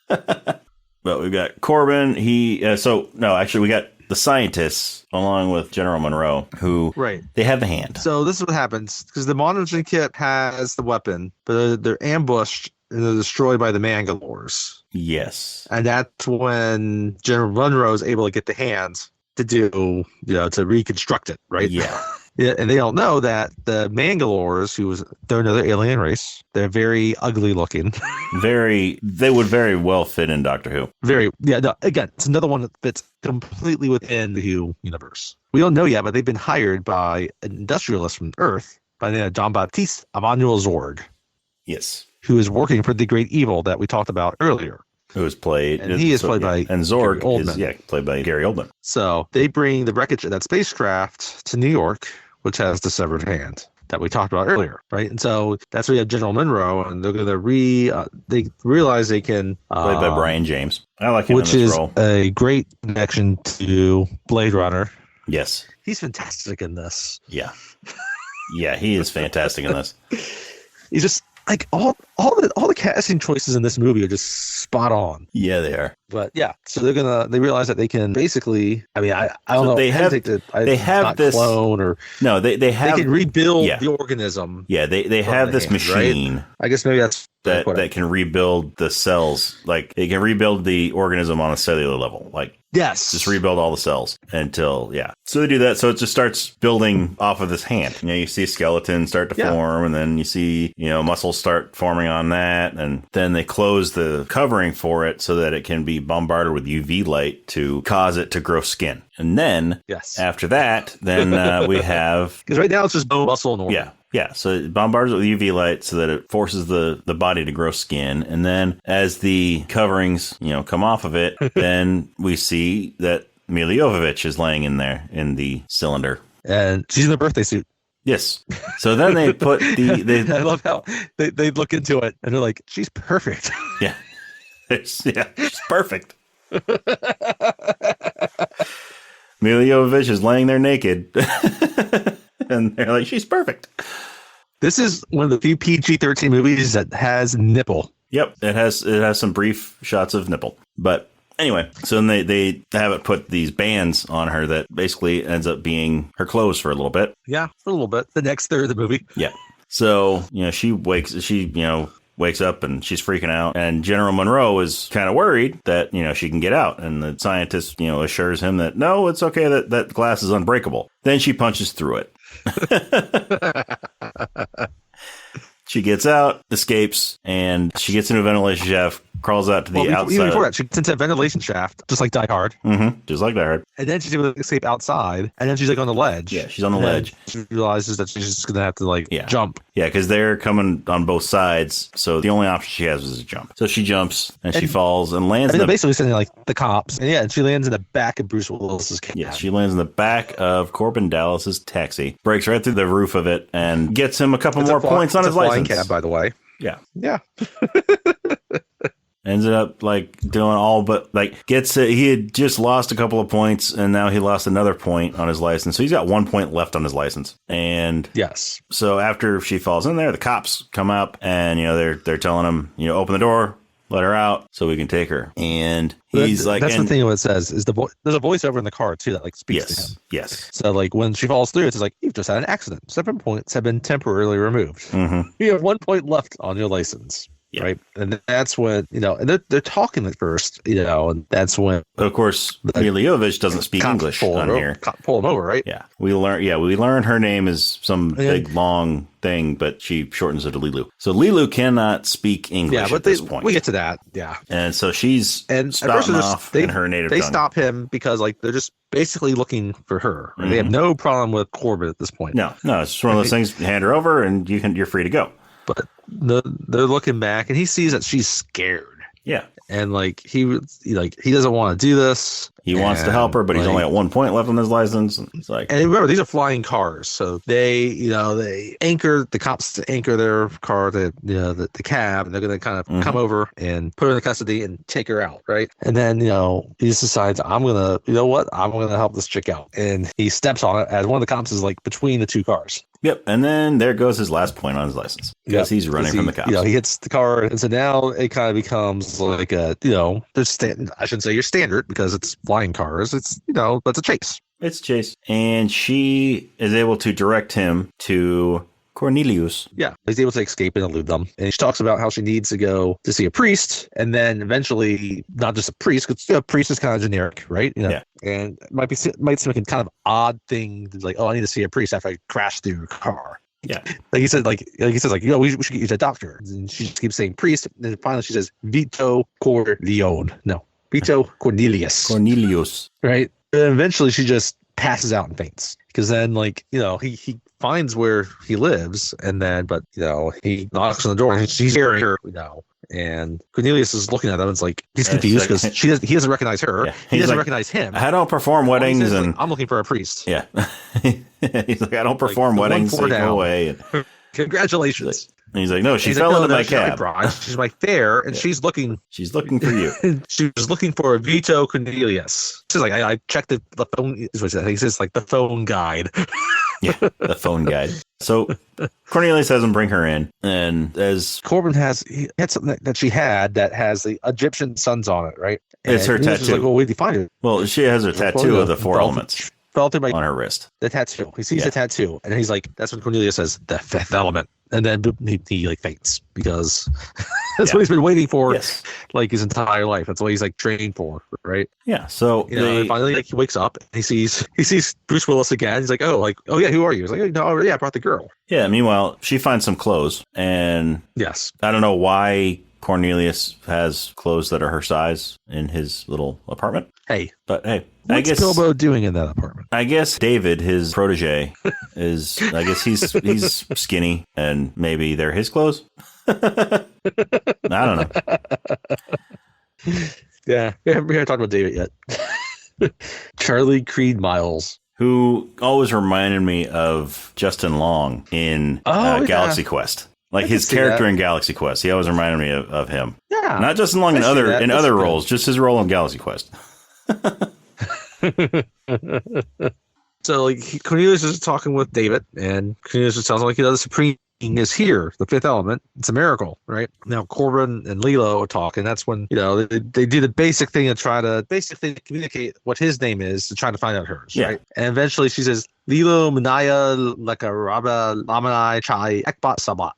But we've got Corbin. We got the scientists, along with General Monroe, who they have the hand. So this is what happens, because the monitoring kit has the weapon, but they're ambushed and they're destroyed by the Mangalores. Yes. And that's when General Monroe is able to get the hands to do, to reconstruct it, right? Yeah. Yeah, and they don't know that the Mangalores, they're another alien race. They're very ugly looking. They would very well fit in Doctor Who. Again, it's another one that fits completely within the Who universe. We don't know yet, but they've been hired by an industrialist from Earth by the name of Jean-Baptiste Emmanuel Zorg. Yes. Who is working for the great evil that we talked about earlier. Who is played. And he is played by and Zorg is played by Gary Oldman. So they bring the wreckage of that spacecraft to New York, which has the severed hand that we talked about earlier, right? And so that's where you have General Monroe, and they're going to they realize they can... played by Brian James. I like him in this role. Which is a great connection to Blade Runner. Yes. He's fantastic in this. Yeah. Yeah, he is fantastic in this. He's just... Like all the casting choices in this movie are just spot on. Yeah, they are. But yeah, so they realize that they can basically. I mean, I don't know. They have this clone or no. They can rebuild the organism. Yeah, they have this machine. Right? I guess maybe that's that can rebuild the cells. Like it can rebuild the organism on a cellular level. Like yes, just rebuild all the cells until So they do that. So it just starts building off of this hand. You see skeleton start to form, and then you see muscles start forming on that, and then they close the covering for it so that it can be bombarded with UV light to cause it to grow skin. And then after that, then we have because right now it's just bone, muscle, and organ. Yeah, so it bombards it with UV light so that it forces the body to grow skin. And then as the coverings, come off of it, then we see that Milla Jovovich is laying in there in the cylinder. And she's in the birthday suit. Yes. So then they put I love how they look into it and they're like, she's perfect. Yeah. She's perfect. Milla Jovovich is laying there naked. And they're like, she's perfect. This is one of the few PG-13 movies that has nipple. Yep, it has some brief shots of nipple. But anyway, so then they have it put these bands on her that basically ends up being her clothes for a little bit. Yeah, for a little bit. The next third of the movie. Yeah. So, she wakes up and she's freaking out. And General Monroe is kind of worried that, she can get out. And the scientist, assures him that, no, it's okay, that glass is unbreakable. Then she punches through it. She gets out, escapes, and she gets into a ventilation shaft, crawls out to the outside. Even before that, she gets into a ventilation shaft, just like Die Hard. Mm-hmm, just like Die Hard. And then she's able to escape outside, and then she's on the ledge. Yeah, she's on the ledge. She realizes that she's just going to have to jump. Yeah, because they're coming on both sides, so the only option she has is to jump. So she jumps, and she falls and lands. They're basically sending the cops. And she lands in the back of Bruce Willis's cab. Yeah, she lands in the back of Corbin Dallas's taxi, breaks right through the roof of it, and gets him a couple more points on his license. Cab, by the way. Yeah. Yeah. Ended up doing all but gets it. He had just lost a couple of points and now he lost another point on his license. So he's got 1 point left on his license. And yes. So after she falls in there, the cops come up and, they're telling him, open the door, let her out so we can take her. And he's that's the thing what it says is there's a voiceover in the car too that speaks to him. Yes. So when she falls through, it's you've just had an accident. 7 points have been temporarily removed. Mm-hmm. You have 1 point left on your license. Yeah. Right. And that's when, and they're talking at first, and that's when. Of course, Milla Jovovich doesn't speak English on here. Pull him over, right? Yeah. We learn her name is some big, long thing, but she shortens it to Lilu. So Lilu cannot speak English at this point. We get to that. Yeah. And so she's spouting off in her native tongue. They stop him because they're just basically looking for her. Right? Mm-hmm. They have no problem with Corbin at this point. No, it's just one of those things. Hand her over and you're free to go. But they're looking back, and he sees that she's scared. Yeah, and he doesn't want to do this. He wants to help her, but he's only at 1 point left on his license. And it's and remember, these are flying cars, so they anchor the cops to anchor their car, the cab, and they're going to kind of come over and put her in custody and take her out, right? And then he just decides I'm gonna help this chick out, and he steps on it as one of the cops is between the two cars. Yep. And then there goes his last point on his license because he's running from the cops. He hits the car. And so now it kind of becomes like I shouldn't say your standard because it's flying cars. It's, but it's a chase. It's chase. And she is able to direct him to Cornelius. Yeah, he's able to escape and elude them. And she talks about how she needs to go to see a priest, and then eventually, not just a priest, because a priest is kind of generic, right? Yeah. And it might seem like a kind of odd thing, like, oh, I need to see a priest after I crash through a car. Yeah, like he said, we should get you to a doctor. And she just keeps saying priest, and then finally she says Vito Corleone. No, Vito Cornelius. Cornelius. Right. And eventually, she just passes out and faints because then, he finds where he lives, and then, he knocks on the door and she's hearing her, and Cornelius is looking at them. It's like he's confused because he doesn't recognize her. Yeah. He doesn't recognize him. I don't perform weddings, and I'm looking for a priest. Yeah, he's like, I don't perform weddings. So go away. Congratulations. And he's like, no, she fell into my cab. She's my fare, and she's looking. She's looking for you. She was looking for a Vito Cornelius. She's like, I checked the phone. He says like the phone guide. Yeah, the phone guide. So Cornelius has him bring her in, and as Corbin he had something that she had that has the Egyptian suns on it, right? And it's her tattoo. Like, well, where did you find it? Well, she has her tattoo of the four elements felt it on her wrist. The tattoo. He sees the tattoo, and he's like, "That's when Cornelius says the fifth element." And then he like faints because that's what he's been waiting for, like his entire life. That's what he's like trained for, right? Yeah. So and finally, he wakes up and he sees Bruce Willis again. He's like, oh yeah, who are you? He's like, I brought the girl. Yeah. Meanwhile, she finds some clothes, and I don't know why Cornelius has clothes that are her size in his little apartment. But what's Bilbo doing in that apartment? I guess David, his protege, he's skinny, and maybe they're his clothes. I don't know. Yeah, we haven't talked about David yet. Charlie Creed Miles, who always reminded me of Justin Long in Galaxy Quest. Like his character in Galaxy Quest, he always reminded me of him. Yeah, not Justin Long in other roles, just his role in Galaxy Quest. So Cornelius is talking with David, and Cornelius just tells him the Supreme is here, the fifth element. It's a miracle, right? Now Corbin and Lilo are talking. That's when they do the basic thing to try to communicate what his name is to try to find out hers, right? And eventually she says Lilo Manaya Lakaraba Lamanai Chai Ekbat Sabat.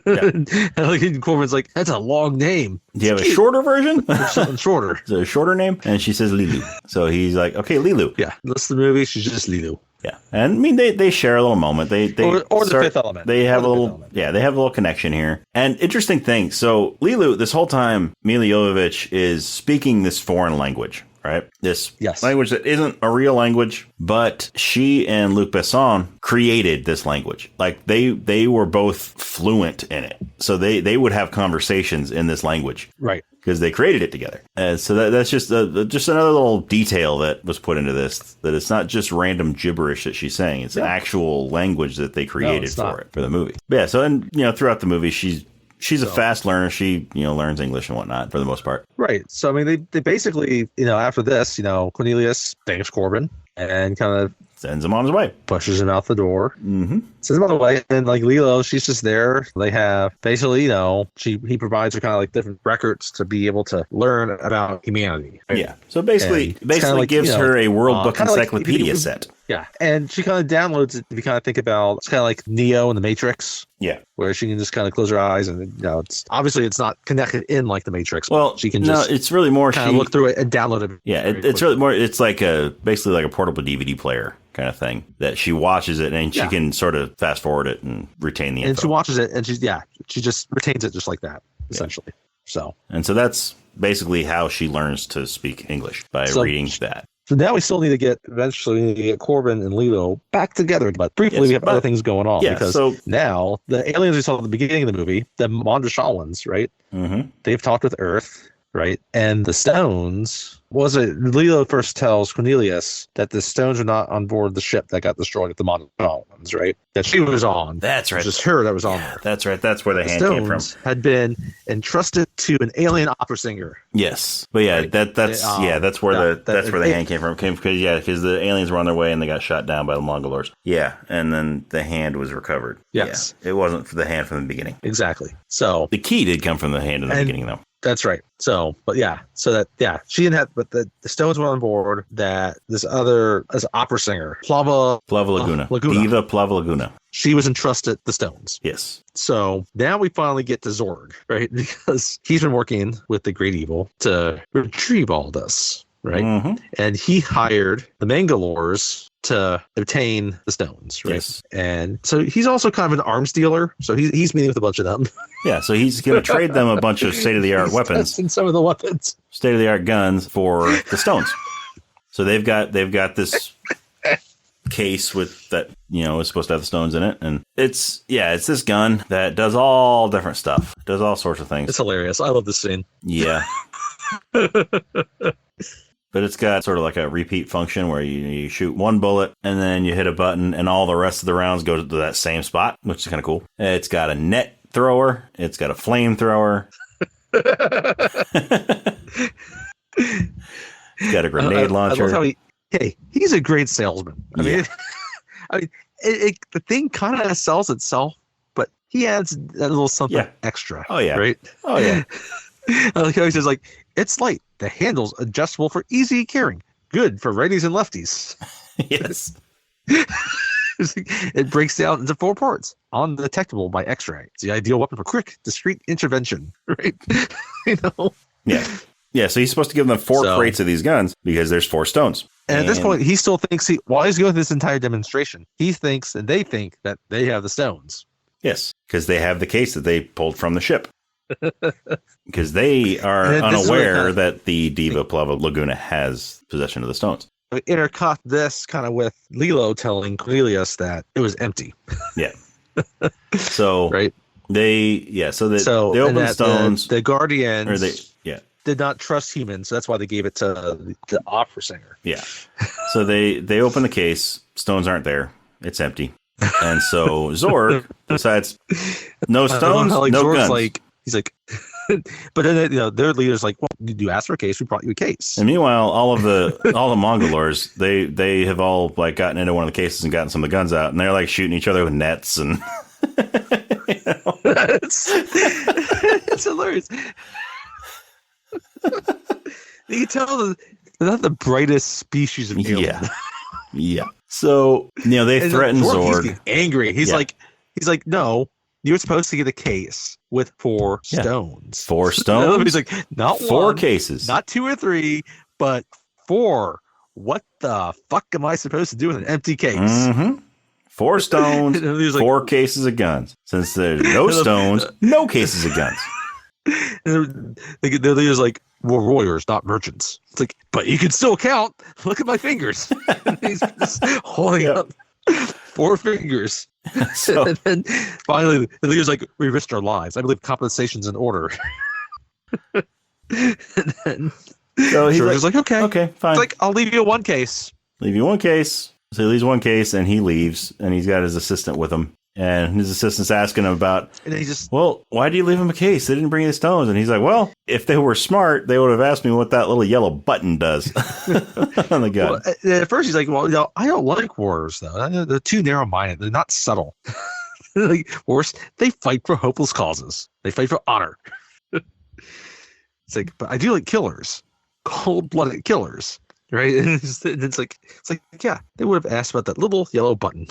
And Corbin's like, that's a long name. Do you have a shorter version? Something shorter. Is it a shorter name? And she says Lilu. So he's like, okay, Lilu. Yeah. That's the movie. She's just Lilu. Yeah. And I mean, they share a little moment. They or the fifth element. They have a little connection here. And interesting thing. So Lilu, this whole time, Mila Jovovich is speaking this foreign language. Right? This language that isn't a real language, but she and Luc Besson created this language. Like they were both fluent in it. So they would have conversations in this language. Right. Because they created it together. And so that's just another little detail that was put into this, that it's not just random gibberish that she's saying. It's an actual language that they created for the movie. But yeah. So, and throughout the movie, She's a fast learner. She, learns English and whatnot for the most part. Right. So, I mean, they basically, after this, Cornelius thanks Corbin and kind of sends him on his way, pushes him out the door, sends him on the way. And Lilo, she's just there. They have basically, he provides her kind of like different records to be able to learn about humanity. Right? Yeah. So basically gives her a World Book Encyclopedia set. Yeah. And she kind of downloads it if you kind of think about, it's kind of like Neo in the Matrix. Yeah. Where she can just kind of close her eyes and, it's obviously it's not connected in like the Matrix. Well, she can just it's really more kind of look through it and download it. Yeah. It's really more, it's like basically like a portable DVD player kind of thing that she watches it and she can sort of fast forward it and retain the info. And she watches it and she just retains it just like that, essentially. So that's basically how she learns to speak English, by reading that. So now we still need to get Corbin and Lilo back together. But briefly, we have other things going on. Yeah, because now the aliens we saw at the beginning of the movie, the Mondashawans, right? Mm-hmm. They've talked with Earth. right? And the stones, Lilo first tells Cornelius that the stones are not on board the ship that got destroyed at the Montons, right? That she was on. That's right. It was just her that was on there. That's right. That's where the hand came from. Had been entrusted to an alien opera singer. Yes, but yeah, right? That's where the hand came from. Because the aliens were on their way and they got shot down by the Mongolors. Yeah, and then the hand was recovered. Yes, it wasn't for the hand from the beginning. Exactly. So the key did come from the hand in the beginning, though. That's right. So, but yeah, she didn't have, but the stones were on board. That this opera singer, Plava Laguna, Diva Plava Laguna. She was entrusted the stones. Yes. So now we finally get to Zorg, right? Because he's been working with the Great Evil to retrieve all this, right? Mm-hmm. And he hired the Mangalores to obtain the stones, right? Yes. And so he's also kind of an arms dealer. So he's meeting with a bunch of them. Yeah, so he's going to trade them a bunch of state-of-the-art weapons. And some of the weapons. State-of-the-art guns for the stones. So they've got this case with that, is supposed to have the stones in it. And it's this gun that does all different stuff. It does all sorts of things. It's hilarious. I love this scene. Yeah. But it's got sort of like a repeat function where you shoot one bullet and then you hit a button and all the rest of the rounds go to that same spot, which is kind of cool. It's got a net thrower. It's got a flamethrower. It's got a grenade launcher. I love how he's a great salesman. I mean, the thing kind of sells itself, but he adds a little something extra. Oh, yeah. Right? Oh, yeah. I like how he says, it's light. The handle's adjustable for easy carrying. Good for righties and lefties. Yes. It breaks down into 4 parts. Undetectable by X-ray. It's the ideal weapon for quick, discreet intervention. Right? Yeah. Yeah, so he's supposed to give them 4 crates of these guns because there's 4 stones. And at this point, he still thinks while he's going through this entire demonstration, he thinks and they think that they have the stones. Yes, because they have the case that they pulled from the ship. Because they are unaware that the Diva Plava Laguna has possession of the stones. We intercut this kind of with Lilo telling Cornelius that it was empty. Yeah. So right. They open the stones. The Guardians did not trust humans, so that's why they gave it to the opera singer. Yeah. So they open the case. Stones aren't there. It's empty. And so Zorg decides no stones, no Zorg's guns. He's like, but then their leader's like, well, you asked for a case, we brought you a case. And meanwhile, all the Mongolors, they have all gotten into one of the cases and gotten some of the guns out, and they're shooting each other with nets and. It's hilarious. You can tell they're not the brightest species of alien. Yeah. So they threaten Zorg. He's angry. He's like, no. You're supposed to get a case with 4 stones. 4 stones? He's like, not 4 one, cases. Not 2 or 3, but 4. What the fuck am I supposed to do with an empty case? Mm-hmm. 4 stones, 4 cases of guns. Since there's no stones, no cases of guns. The leader's like, we're warriors, not merchants. It's like, but you can still count. Look at my fingers. He's just holding up 4 fingers. So, and then finally, the leader's like, we risked our lives. I believe compensation's in order. And then so he's like, okay, fine. It's like, I'll leave you 1 case. Leave you 1 case. So he leaves 1 case and he leaves, and he's got his assistant with him. And his assistant's asking him about, and he just, well, why do you leave him a case? They didn't bring you the stones. And he's like, well, if they were smart, they would have asked me what that little yellow button does on the gun. Well, at first, he's like, well, I don't like warriors, though. They're too narrow-minded. They're not subtle. Worse, they fight for hopeless causes. They fight for honor. It's like, but I do like killers, cold-blooded killers, right? And it's like, yeah, they would have asked about that little yellow button.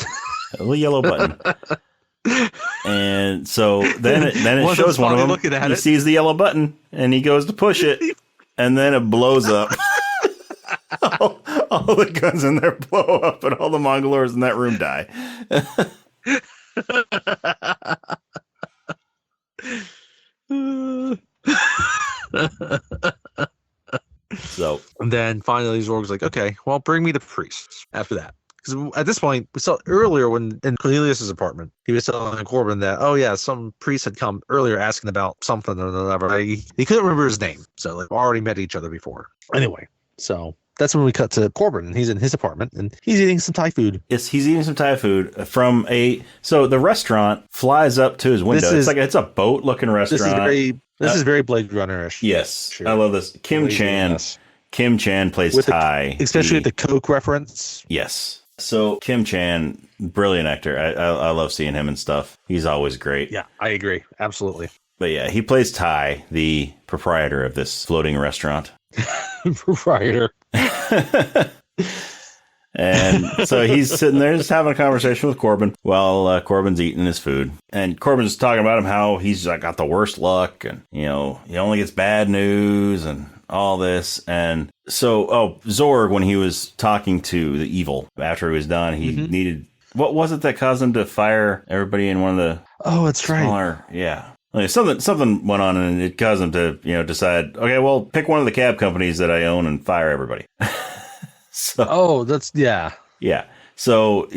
A little yellow button. And so then it shows one of them. He sees the yellow button and he goes to push it, and then it blows up. all the guns in there blow up, and all the Mongolors in that room die. So and then finally Zorg's like, okay, well, bring me the priests after that. Because at this point, we saw earlier when in Cornelius's apartment, he was telling Corbin that, oh yeah, some priest had come earlier asking about something or whatever. He couldn't remember his name, so like already met each other before. Anyway, so that's when we cut to Corbin, and he's in his apartment, and he's eating some Thai food. Yes, he's eating some Thai food from so the restaurant flies up to his window. It's a boat-looking restaurant. This is very Blade Runner-ish. Yes, sure. I love this. Kim Chan plays Thai. Especially with the Coke reference. Yes. So Kim Chan, brilliant actor. I love seeing him and stuff. He's always great. Yeah, I agree. Absolutely. But yeah, he plays Thai, the proprietor of this floating restaurant. Proprietor. And so he's sitting there just having a conversation with Corbin while Corbin's eating his food. And Corbin's talking about him how he's got the worst luck and, he only gets bad news and all this. And so, Zorg, when he was talking to the evil after he was done, he needed, what was it that caused him to fire everybody in one of the that's smaller, right. Yeah. Something went on and it caused him to, decide, okay, well, pick one of the cab companies that I own and fire everybody. Yeah. Yeah. So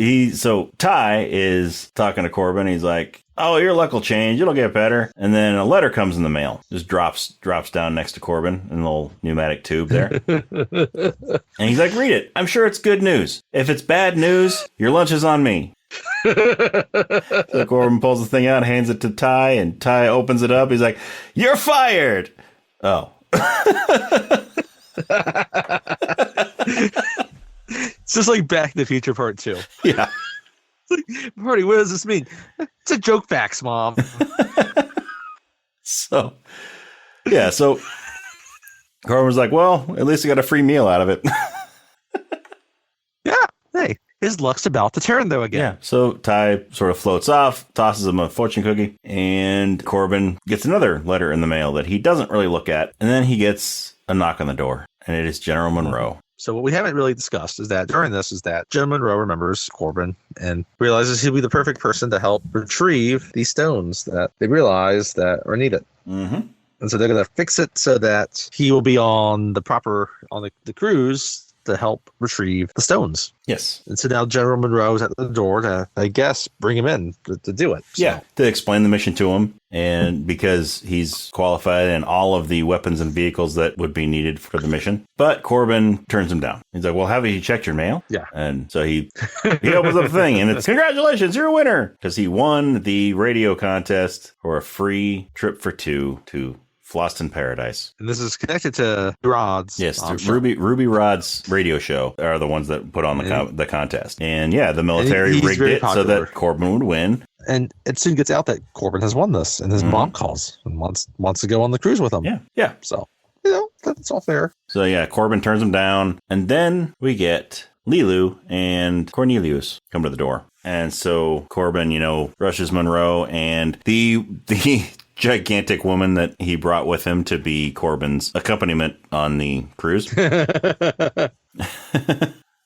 Ty is talking to Corbin. He's like, oh, your luck will change. It'll get better. And then a letter comes in the mail. Just drops down next to Corbin in a little pneumatic tube there. And he's like, read it. I'm sure it's good news. If it's bad news, your lunch is on me. So Corbin pulls the thing out, hands it to Ty, and Ty opens it up. He's like, you're fired. Oh. It's just like Back to the Future Part 2. Yeah. Marty, what does this mean? It's a joke facts, Mom. So Corbin was like, well, at least I got a free meal out of it. Yeah. Hey, his luck's about to turn, though, again. Yeah. So Ty sort of floats off, tosses him a fortune cookie, and Corbin gets another letter in the mail that he doesn't really look at. And then he gets a knock on the door, and it is General Monroe. So what we haven't really discussed is that during this is that General Monroe remembers Corbin and realizes he'll be the perfect person to help retrieve these stones that they realize that are needed. Mm-hmm. And so they're going to fix it so that he will be on the cruise to help retrieve the stones. Yes. And so now General Monroe is at the door to, I guess, bring him in to do it. So. Yeah, to explain the mission to him. And because he's qualified in all of the weapons and vehicles that would be needed for the mission. But Corbin turns him down. He's like, well, have you checked your mail? Yeah. And so he opens up the thing and it's, congratulations, you're a winner. Because he won the radio contest for a free trip for two to Floston Paradise. And this is connected to Rod's. Yes, Ruby Rod's radio show are the ones that put on the contest. And yeah, the military rigged it so that Corbin would win. And it soon gets out that Corbin has won this, and his mom calls and wants to go on the cruise with him. Yeah. So, that's all fair. So yeah, Corbin turns him down. And then we get Lilu and Cornelius come to the door. And so Corbin, rushes Monroe and the gigantic woman that he brought with him to be Corbin's accompaniment on the cruise.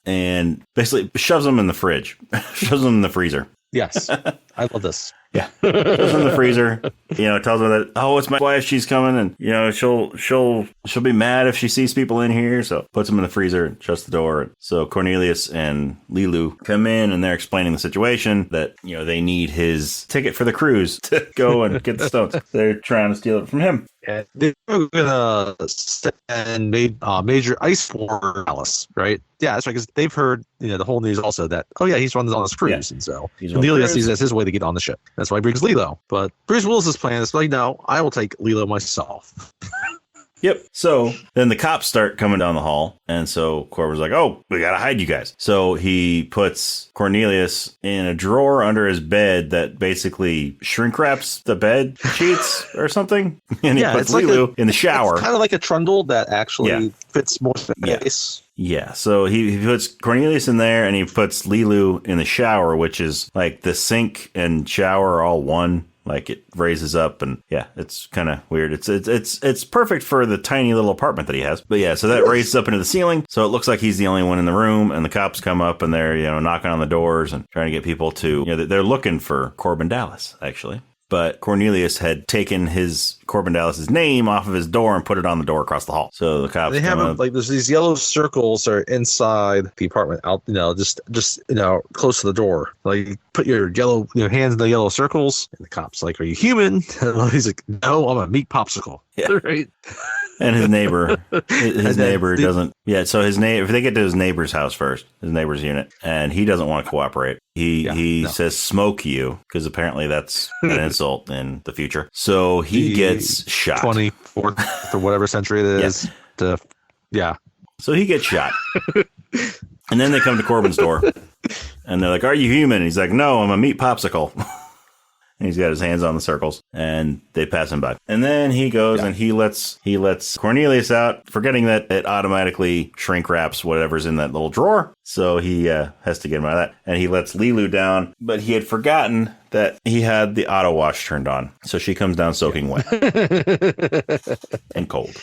And basically shoves him in the fridge, shoves him in the freezer. Yes. I love this. Yeah. Shoves him in the freezer, tells her that, oh, it's my wife. She's coming and, she'll be mad if she sees people in here. So puts him in the freezer, shuts the door. So Cornelius and Lilu come in and they're explaining the situation that, they need his ticket for the cruise to go and get the stones. They're trying to steal it from him. And they're going to send Major Ice for Alice, right? Yeah, that's right. Because they've heard, the whole news also that, oh yeah, he's running on this cruise. Yeah. And so Cornelius sees that's his way to get on the ship. That's why he brings Lilo. But Bruce Willis's plan is like, no, I will take Lilo myself. Yep. So then the cops start coming down the hall. And so Corbin's like, oh, we got to hide you guys. So he puts Cornelius in a drawer under his bed that basically shrink wraps the bed sheets or something. And he puts Lilu in the shower. It's kind of like a trundle that actually fits more space. Yeah, so he puts Cornelius in there and he puts Lilu in the shower, which is like the sink and shower are all one. Like it raises up and it's kind of weird. It's perfect for the tiny little apartment that he has. But yeah, so that raises up into the ceiling. So it looks like he's the only one in the room and the cops come up and they're, knocking on the doors and trying to get people to, they're looking for Corbin Dallas, actually. but Cornelius had taken Corbin Dallas's name off of his door and put it on the door across the hall. So the cops there's these yellow circles that are inside the apartment, out just close to the door. Like, put your hands in the yellow circles, and the cop's like, "Are you human?" And he's like, "No, I'm a meat popsicle." Yeah. Right. And his neighbor, doesn't. Yeah, so if they get to his neighbor's house first, his neighbor's unit, and he doesn't want to cooperate, he says "smoke you," because apparently that's an insult in the future. So he gets shot. 24th or whatever century it is. So he gets shot, and then they come to Corbin's door, and they're like, "Are you human?" And he's like, "No, I'm a meat popsicle." And he's got his hands on the circles, and they pass him by. And then he goes and he lets Cornelius out, forgetting that it automatically shrink wraps whatever's in that little drawer. So he has to get him out of that. And he lets Lilu down, but he had forgotten that he had the auto wash turned on. So she comes down soaking wet and cold.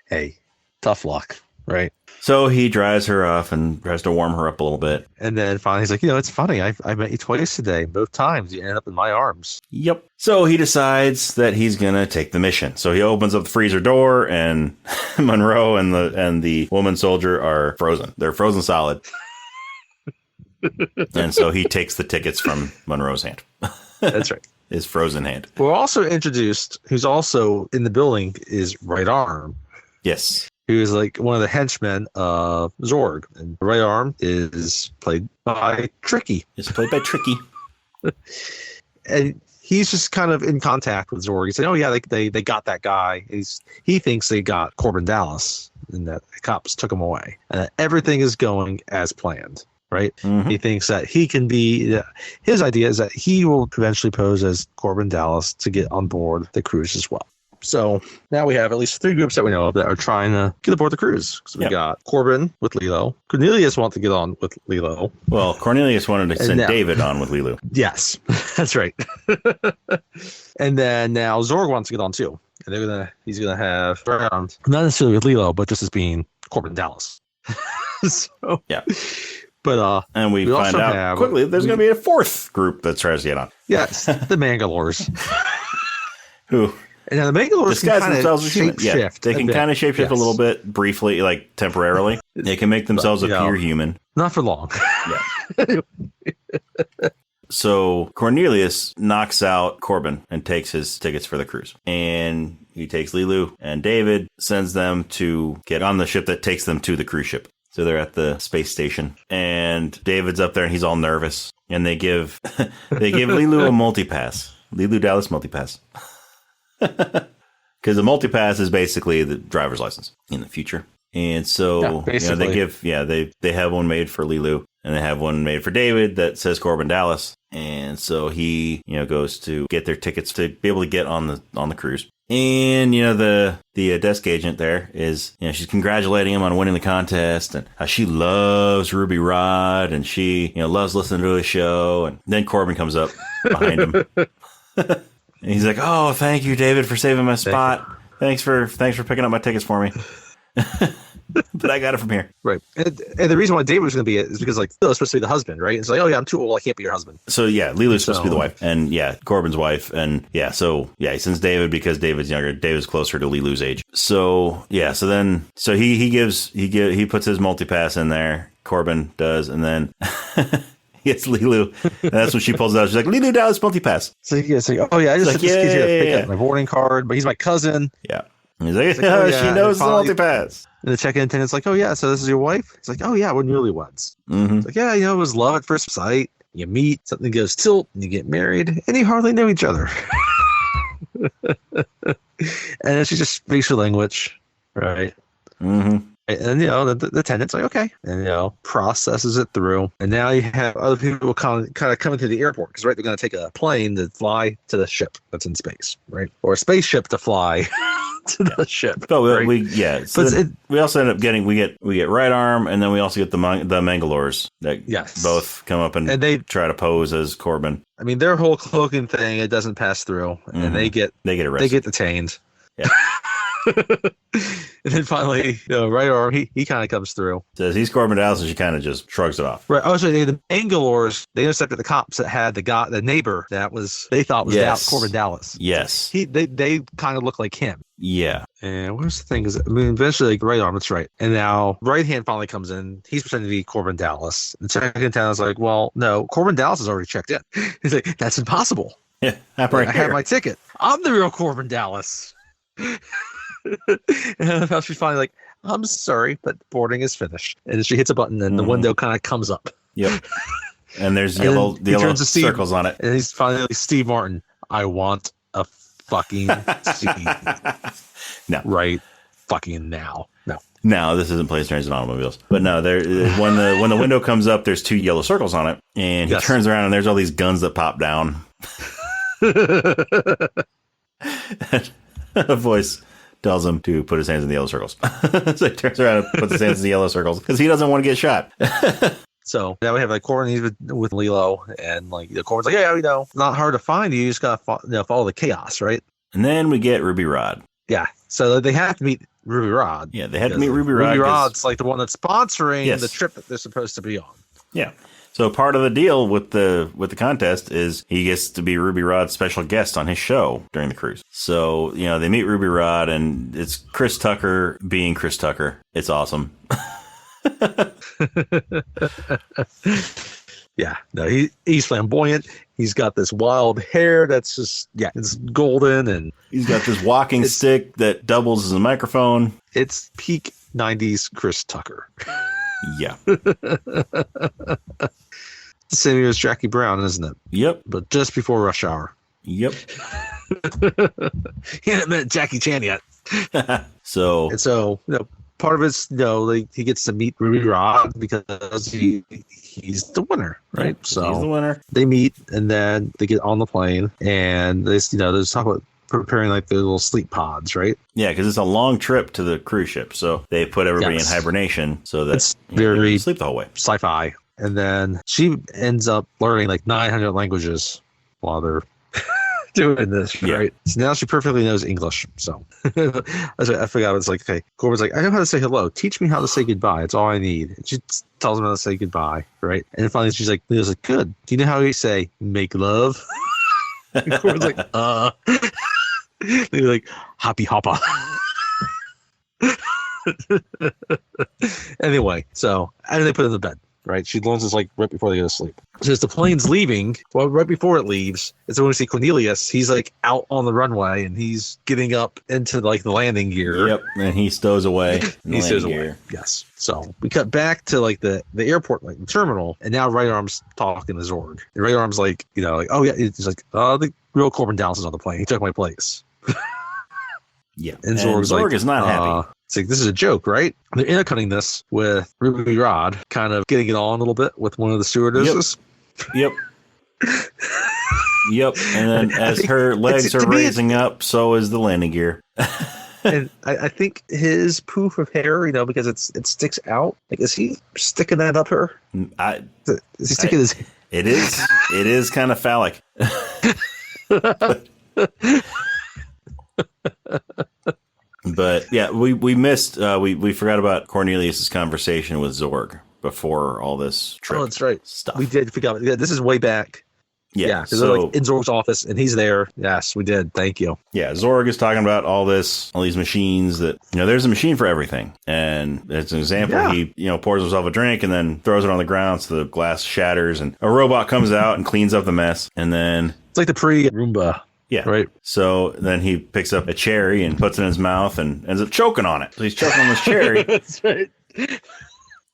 Hey, tough luck, right? So he dries her off and tries to warm her up a little bit. And then finally he's like, it's funny. I met you twice today. Both times you ended up in my arms. Yep. So he decides that he's going to take the mission. So he opens up the freezer door, and Monroe and the woman soldier are frozen. They're frozen solid. And so he takes the tickets from Monroe's hand. That's right. His frozen hand. We're also introduced, who's also in the building, is Right Arm. Yes. Who is like one of the henchmen of Zorg. And Right Arm is played by Tricky. It's played by Tricky. And he's just kind of in contact with Zorg. He's saying, "Oh yeah, they got that guy." He thinks they got Corbin Dallas, and that the cops took him away, and that everything is going as planned. Right? Mm-hmm. He thinks that he can be. His idea is that he will eventually pose as Corbin Dallas to get on board the cruise as well. So now we have at least 3 groups that we know of that are trying to get aboard the cruise. So we got Corbin with Lilo. Cornelius wants to get on with Lilo. Well, Cornelius wanted to send David on with Lilo. Yes, that's right. And then now Zorg wants to get on too. And he's gonna have not necessarily with Lilo, but just as being Corbin Dallas. So yeah. But and we find out quickly there's going to be a 4th group that tries to get on. Yes, the Mangalores. Who? And now the Mangalores disguise themselves as human. Yeah, they can kind of shapeshift a little bit briefly, like temporarily. They can make themselves appear human. Not for long. Yeah. So Cornelius knocks out Corbin and takes his tickets for the cruise. And he takes Lilu and David, sends them to get on the ship that takes them to the cruise ship. So they're at the space station, and David's up there, and he's all nervous. And they give Lilu a multipass, Lilu Dallas multipass, because the multipass is basically the driver's license in the future. And so they have one made for Lilu, and they have one made for David that says Corbin Dallas. And so he goes to get their tickets to be able to get on the cruise. And, the desk agent there is, she's congratulating him on winning the contest and how she loves Ruby Rod and she, loves listening to his show. And then Corbin comes up behind him. And he's like, "Oh, thank you, David, for saving my spot. Thanks for picking up my tickets for me." But I got it from here. Right. And the reason why David was going to be it is because, Lilo's supposed to be the husband, right? It's like, "Oh, yeah, I'm too old. I can't be your husband." So, Lilu's supposed to be the wife. And, Corbin's wife. And, he sends David because David's younger. David's closer to Lilu's age. So, he puts his multipass in there. Corbin does. And then he gets Lilu. And that's when she pulls it out. She's like, "Lilu Dallas multipass." So, it's like, "Oh, yeah, I just pick up my boarding card, but he's my cousin." Yeah. He's like, "Oh, she knows the multipass." And the check-in attendant's like, "Oh, yeah, so this is your wife?" It's like, "Oh, yeah, we're newlyweds." Mm-hmm. It's like, "Yeah, it was love at first sight. You meet, something goes tilt, and you get married, and you hardly know each other." And then she just speaks her language, right? Mm-hmm. And, the attendant's like, "Okay," and, processes it through. And now you have other people kind of coming to the airport because, right, they're going to take a plane to fly to the ship that's in space, right? Or a spaceship to fly to the ship. Oh, right? So we also end up getting we get Right Arm, and then we also get the Mangalores that both come up and they try to pose as Corbin. I mean, their whole cloaking thing, it doesn't pass through, and they get arrested. They get detained. Yeah. And then finally, right arm, he kind of comes through. Says he's Corbin Dallas, and she kind of just shrugs it off. Right. Oh, so the Bangalores, they intercepted the cops that had the neighbor that they thought was Corbin Dallas. Yes. They kind of look like him. Yeah. And where's the thing? Eventually, right arm, that's right. And now right hand finally comes in. He's pretending to be Corbin Dallas. And second town is like, well, no, Corbin Dallas is already checked in. He's like, that's impossible. Yeah, I have my ticket. I'm the real Corbin Dallas. And she's finally like, I'm sorry, but boarding is finished. And she hits a button and the window kind of comes up. Yep. And there's yellow circles on it. And he's finally like, Steve Martin, I want a fucking seat. No. Right fucking now. No, this isn't Planes, Trains, and Automobiles. But no, when the window comes up, there's 2 yellow circles on it. And he turns around and there's all these guns that pop down. A voice tells him to put his hands in the yellow circles. So he turns around and puts his hands in the yellow circles because he doesn't want to get shot. So now we have like Corbin, he's with Lilo, and like Corbin's like, yeah, not hard to find. You just gotta follow the chaos, right? And then we get Ruby Rod. Yeah. So they have to meet Ruby Rod. Yeah, they had to meet Ruby Rod. Ruby Rod's like the one that's sponsoring the trip that they're supposed to be on. Yeah. So part of the deal with the contest is he gets to be Ruby Rod's special guest on his show during the cruise. So, they meet Ruby Rod and it's Chris Tucker being Chris Tucker. It's awesome. Yeah. No, he's flamboyant. He's got this wild hair that's just, it's golden. And he's got this walking stick that doubles as a microphone. It's peak 90s Chris Tucker. Yeah. The same year as Jackie Brown, isn't it? Yep. But just before Rush Hour. Yep. He hadn't met Jackie Chan yet. So part of it's he gets to meet Ruby Rod because he's the winner, right? Yeah, so he's the winner. They meet and then they get on the plane and they talk about preparing like the little sleep pods, right? Yeah, because it's a long trip to the cruise ship, so they put everybody in hibernation so that it's very sleep the whole way. Sci-fi. And then she ends up learning like 900 languages while they're doing this, right? So now she perfectly knows English. So I forgot. It's like, okay, Corbin's like, I know how to say hello. Teach me how to say goodbye. It's all I need. And she tells him how to say goodbye, right? And then finally she's like, Leo's like, good. Do you know how you say make love? And Corbin's like, Leo's like, hoppy hoppa. Anyway, so and they put her in the bed. Right, she learns this like right before they go to sleep. So as the plane's leaving, well, right before it leaves, it's when we see Cornelius. He's like out on the runway and he's getting up into like the landing gear. Yep, and he stows away. He stows away. Yes. So we cut back to like the airport, like the terminal, and now Right Arm's talking to Zorg. And Right Arm's like, like, oh yeah, he's like, the real Corbin Dallas is on the plane. He took my place. Yeah, and Zorg is not happy. It's like, this is a joke, right? They're intercutting this with Ruby Rod kind of getting it on a little bit with one of the stewardesses. Yep. Yep. And then as her legs are raising up, so is the landing gear. And I think his poof of hair, because it sticks out. Like, is he sticking that up her? Is he sticking his? It is kind of phallic. But yeah, we missed we forgot about Cornelius's conversation with Zorg before all this trip. Oh, that's right. Stuff. We did forget. Yeah, this is way back. Yeah, because they're like in Zorg's office and he's there. Yes, we did. Thank you. Yeah, Zorg is talking about all these machines that there's a machine for everything. And as an example, he pours himself a drink and then throws it on the ground so the glass shatters and a robot comes out and cleans up the mess. And then it's like the pre-Roomba. Yeah. Right. So then he picks up a cherry and puts it in his mouth and ends up choking on it. So he's choking on this cherry. That's right.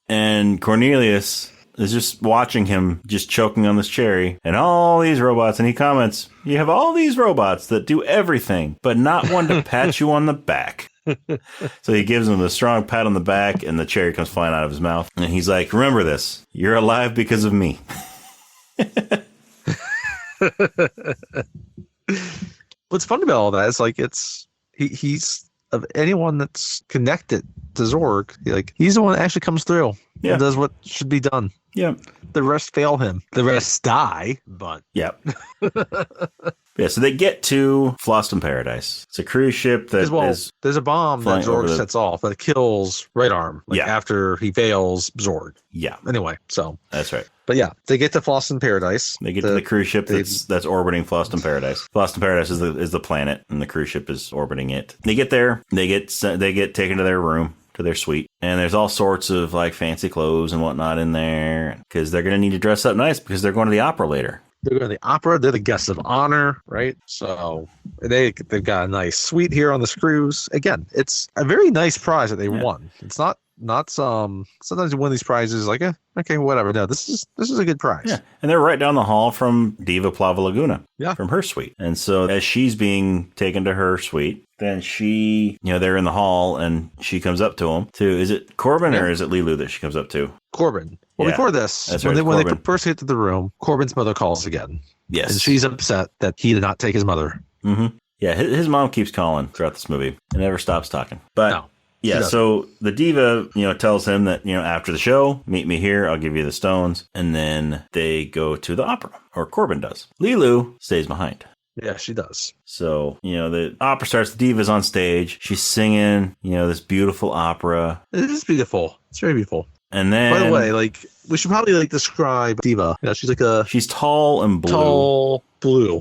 And Cornelius is just watching him just choking on this cherry and all these robots. And he comments, you have all these robots that do everything, but not one to pat you on the back. So he gives him a strong pat on the back and the cherry comes flying out of his mouth. And he's like, remember this. You're alive because of me. What's fun about all that is like he's of anyone that's connected to Zorg, he's the one that actually comes through and does what should be done. Yep. The rest fail him. The rest die, but... Yep. Yeah, so they get to Floston Paradise. It's a cruise ship that is... There's a bomb that Zorg sets off that kills Right Arm after he fails Zorg. Yeah. Anyway, so... That's right. But yeah, they get to Floston Paradise. They get to the cruise ship that's orbiting Floston Paradise. Floston Paradise is the planet, and the cruise ship is orbiting it. They get there. They get taken to their room, to their suite, and there's all sorts of like fancy clothes and whatnot in there because they're going to need to dress up nice because they're going to the opera later. They're going to the opera. They're the guests of honor, right? So they've got a nice suite here on this cruise. Again, it's a very nice prize that they won. It's not sometimes you win these prizes like, okay, whatever. No, this is a good prize. Yeah. And they're right down the hall from Diva Plava Laguna. Yeah. From her suite. And so as she's being taken to her suite, then they're in the hall and she comes up to him is it Corbin or is it Lilu that she comes up to? Corbin. Well, before this, when they first get to the room, Corbin's mother calls again. Yes. And she's upset that he did not take his mother. Mm-hmm. Yeah. His mom keeps calling throughout this movie and never stops talking. But no. Yeah, so the diva, tells him that, after the show, meet me here, I'll give you the stones. And then they go to the opera, or Corbin does. Lilu stays behind. Yeah, she does. So, the opera starts, the diva's on stage, she's singing, this beautiful opera. It is beautiful. It's very beautiful. And then... By the way, we should probably, describe Diva. Yeah, she's tall and blue. Tall, blue.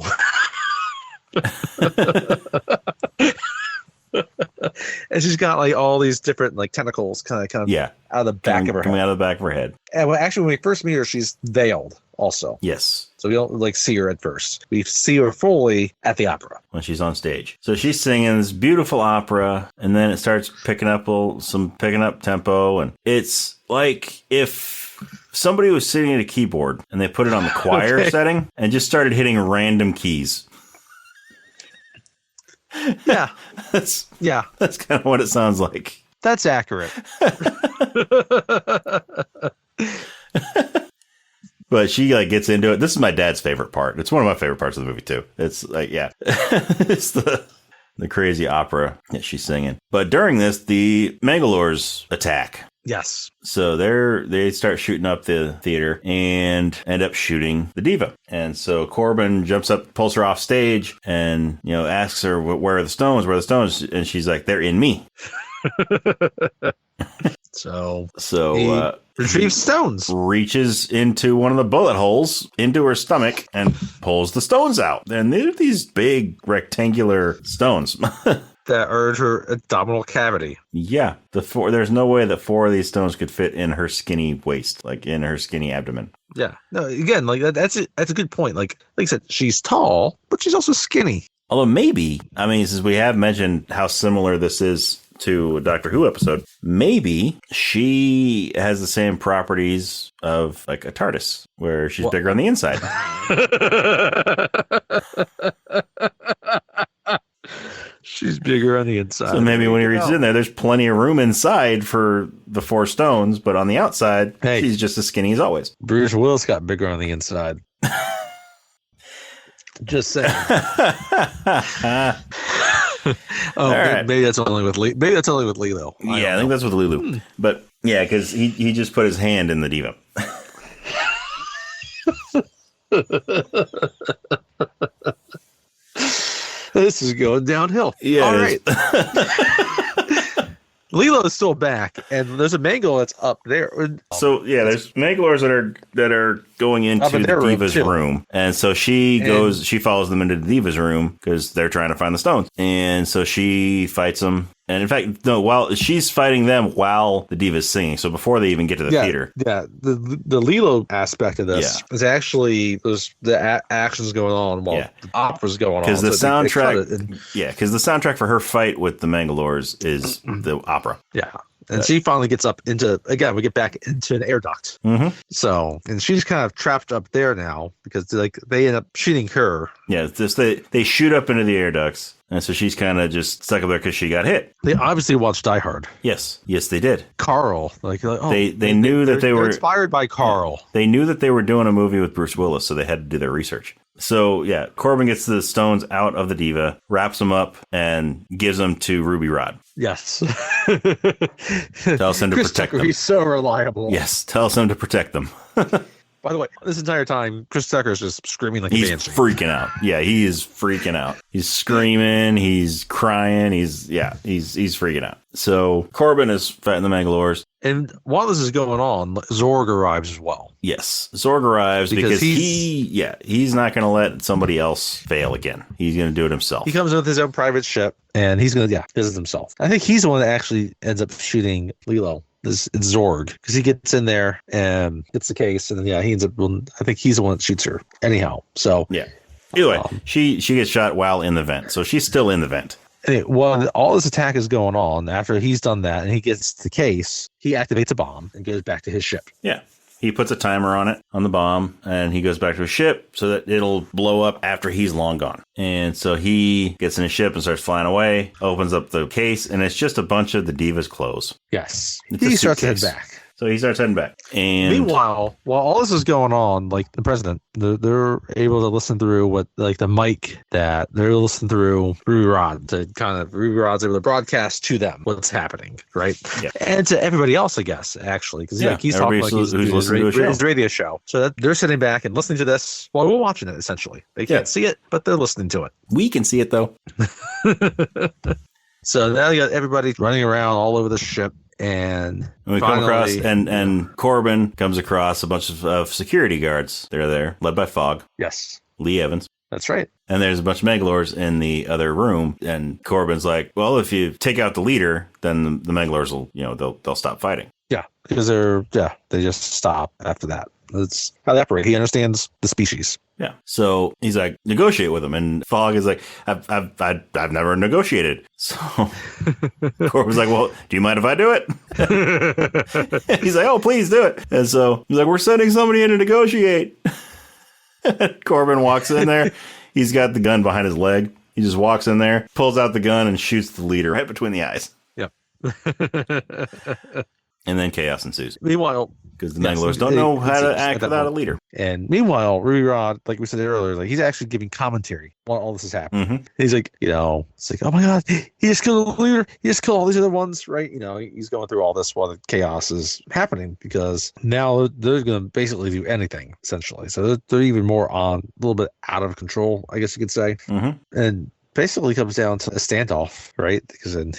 And she's got all these different tentacles kind of out of the back of her head. Coming out of the back of her head. And actually, when we first meet her, she's veiled also. Yes. So we don't see her at first. We see her fully at the opera. When she's on stage. So she's singing this beautiful opera, and then it starts picking up tempo, and it's like if somebody was sitting at a keyboard and they put it on the choir setting and just started hitting random keys. Yeah. That's kind of what it sounds like. That's accurate. But she gets into it. This is my dad's favorite part. It's one of my favorite parts of the movie too. It's it's the crazy opera that she's singing. But during this, the Mangalores attack. Yes. So they start shooting up the theater and end up shooting the diva. And so Corbin jumps up, pulls her off stage, and asks her, "Where are the stones? Where are the stones?" And she's like, "They're in me." So retrieves stones, reaches into one of the bullet holes into her stomach, and pulls the stones out. And they're these big rectangular stones. That are her abdominal cavity. Yeah. There's no way that 4 of these stones could fit in her skinny waist, in her skinny abdomen. Yeah. No, again, that's a good point. Like I said, she's tall, but she's also skinny. Although maybe, since we have mentioned how similar this is to a Doctor Who episode, maybe she has the same properties of a TARDIS, where she's bigger on the inside. She's bigger on the inside. So maybe when he reaches in there's plenty of room inside for the 4 stones, but on the outside, she's just as skinny as always. Bruce Willis got bigger on the inside. Just saying. Maybe that's only with Lee. Maybe that's only with Lilo. I think that's with Lulu. But yeah, because he just put his hand in the diva. This is going downhill. Yeah. All right. Lilo is still back, and there's a Mangle that's up there. So there's Mangalores that are going into the diva's room, and so she follows them into the diva's room because they're trying to find the stones, and so she fights them. And in fact, no, while she's fighting them while the diva's singing, so before they even get to the theater. Yeah, the Lilo aspect of this is actually the actions going on while the opera's going on. Because the soundtrack for her fight with the Mangalores is the opera. Yeah. And she finally gets up into, again, we get back into an air duct. Mm-hmm. So, and she's kind of trapped up there now because they end up shooting her. Yeah, they shoot up into the air ducts. And so she's kind of just stuck up there because she got hit. They obviously watched Die Hard. Yes, they did. Carl, they knew that they were inspired by Carl. They knew that they were doing a movie with Bruce Willis, so they had to do their research. So, yeah, Corbin gets the stones out of the Diva, wraps them up, and gives them to Ruby Rod. Yes. Tells him to protect them. He's so reliable. Yes, tells him to protect them. By the way, this entire time, Chris Tucker is just screaming like he's a banshee. Freaking out. Yeah, he is freaking out. He's screaming. He's crying. He's freaking out. So Corbin is fighting the Mangalores. And while this is going on, Zorg arrives as well. Yes, Zorg arrives because he's not going to let somebody else fail again. He's going to do it himself. He comes in with his own private ship, and he's going to visit himself. I think he's the one that actually ends up shooting Lilo. It's Zorg, because he gets in there and gets the case, and then he ends up. I think he's the one that shoots her. Anyhow, so yeah. Either way, she gets shot while in the vent, so she's still in the vent. Anyway, while all this attack is going on, after he's done that and he gets the case, he activates a bomb and goes back to his ship. Yeah. He puts a timer on it, on the bomb, and he goes back to his ship so that it'll blow up after he's long gone. And so he gets in his ship and starts flying away, opens up the case, and it's just a bunch of the Diva's clothes. Yes. He starts to head back. So he starts heading back. And meanwhile, while all this is going on, like the president, they're able to listen through what, like the mic that they're listening through Ruby Rod Ruby Rod's able to broadcast to them what's happening, right? Yeah. And to everybody else, I guess, actually, because he's talking like he's listening to his radio show. So they're sitting back and listening to this while we're watching it. Essentially, they can't see it, but they're listening to it. We can see it though. So now you got everybody running around all over the ship. And we come across, and Corbin comes across a bunch of security guards. They're there, led by Fogg. Yes. Lee Evans. That's right. And there's a bunch of Mangalores in the other room. And Corbin's like, well, if you take out the leader, then the Mangalores will, they'll stop fighting. Yeah, because they just stop after that. That's how they operate. He understands the species. Yeah. So he's like, negotiate with him. And Fogg is like, I've never negotiated. So Corbin's like, well, do you mind if I do it? He's like, oh, please do it. And so he's like, we're sending somebody in to negotiate. Corbin walks in there. He's got the gun behind his leg. He just walks in there, pulls out the gun, and shoots the leader right between the eyes. Yep. And then chaos ensues. Meanwhile, because the Mangalores don't know how to act without a leader. And meanwhile, Ruby Rod, like we said earlier, like he's actually giving commentary while all this is happening. Mm-hmm. He's like, it's like, oh my God, he just killed the leader. He just killed all these other ones, right? He's going through all this while the chaos is happening because now they're going to basically do anything, essentially. So they're even more a little bit out of control, I guess you could say. Mm-hmm. And basically comes down to a standoff, right? Because then,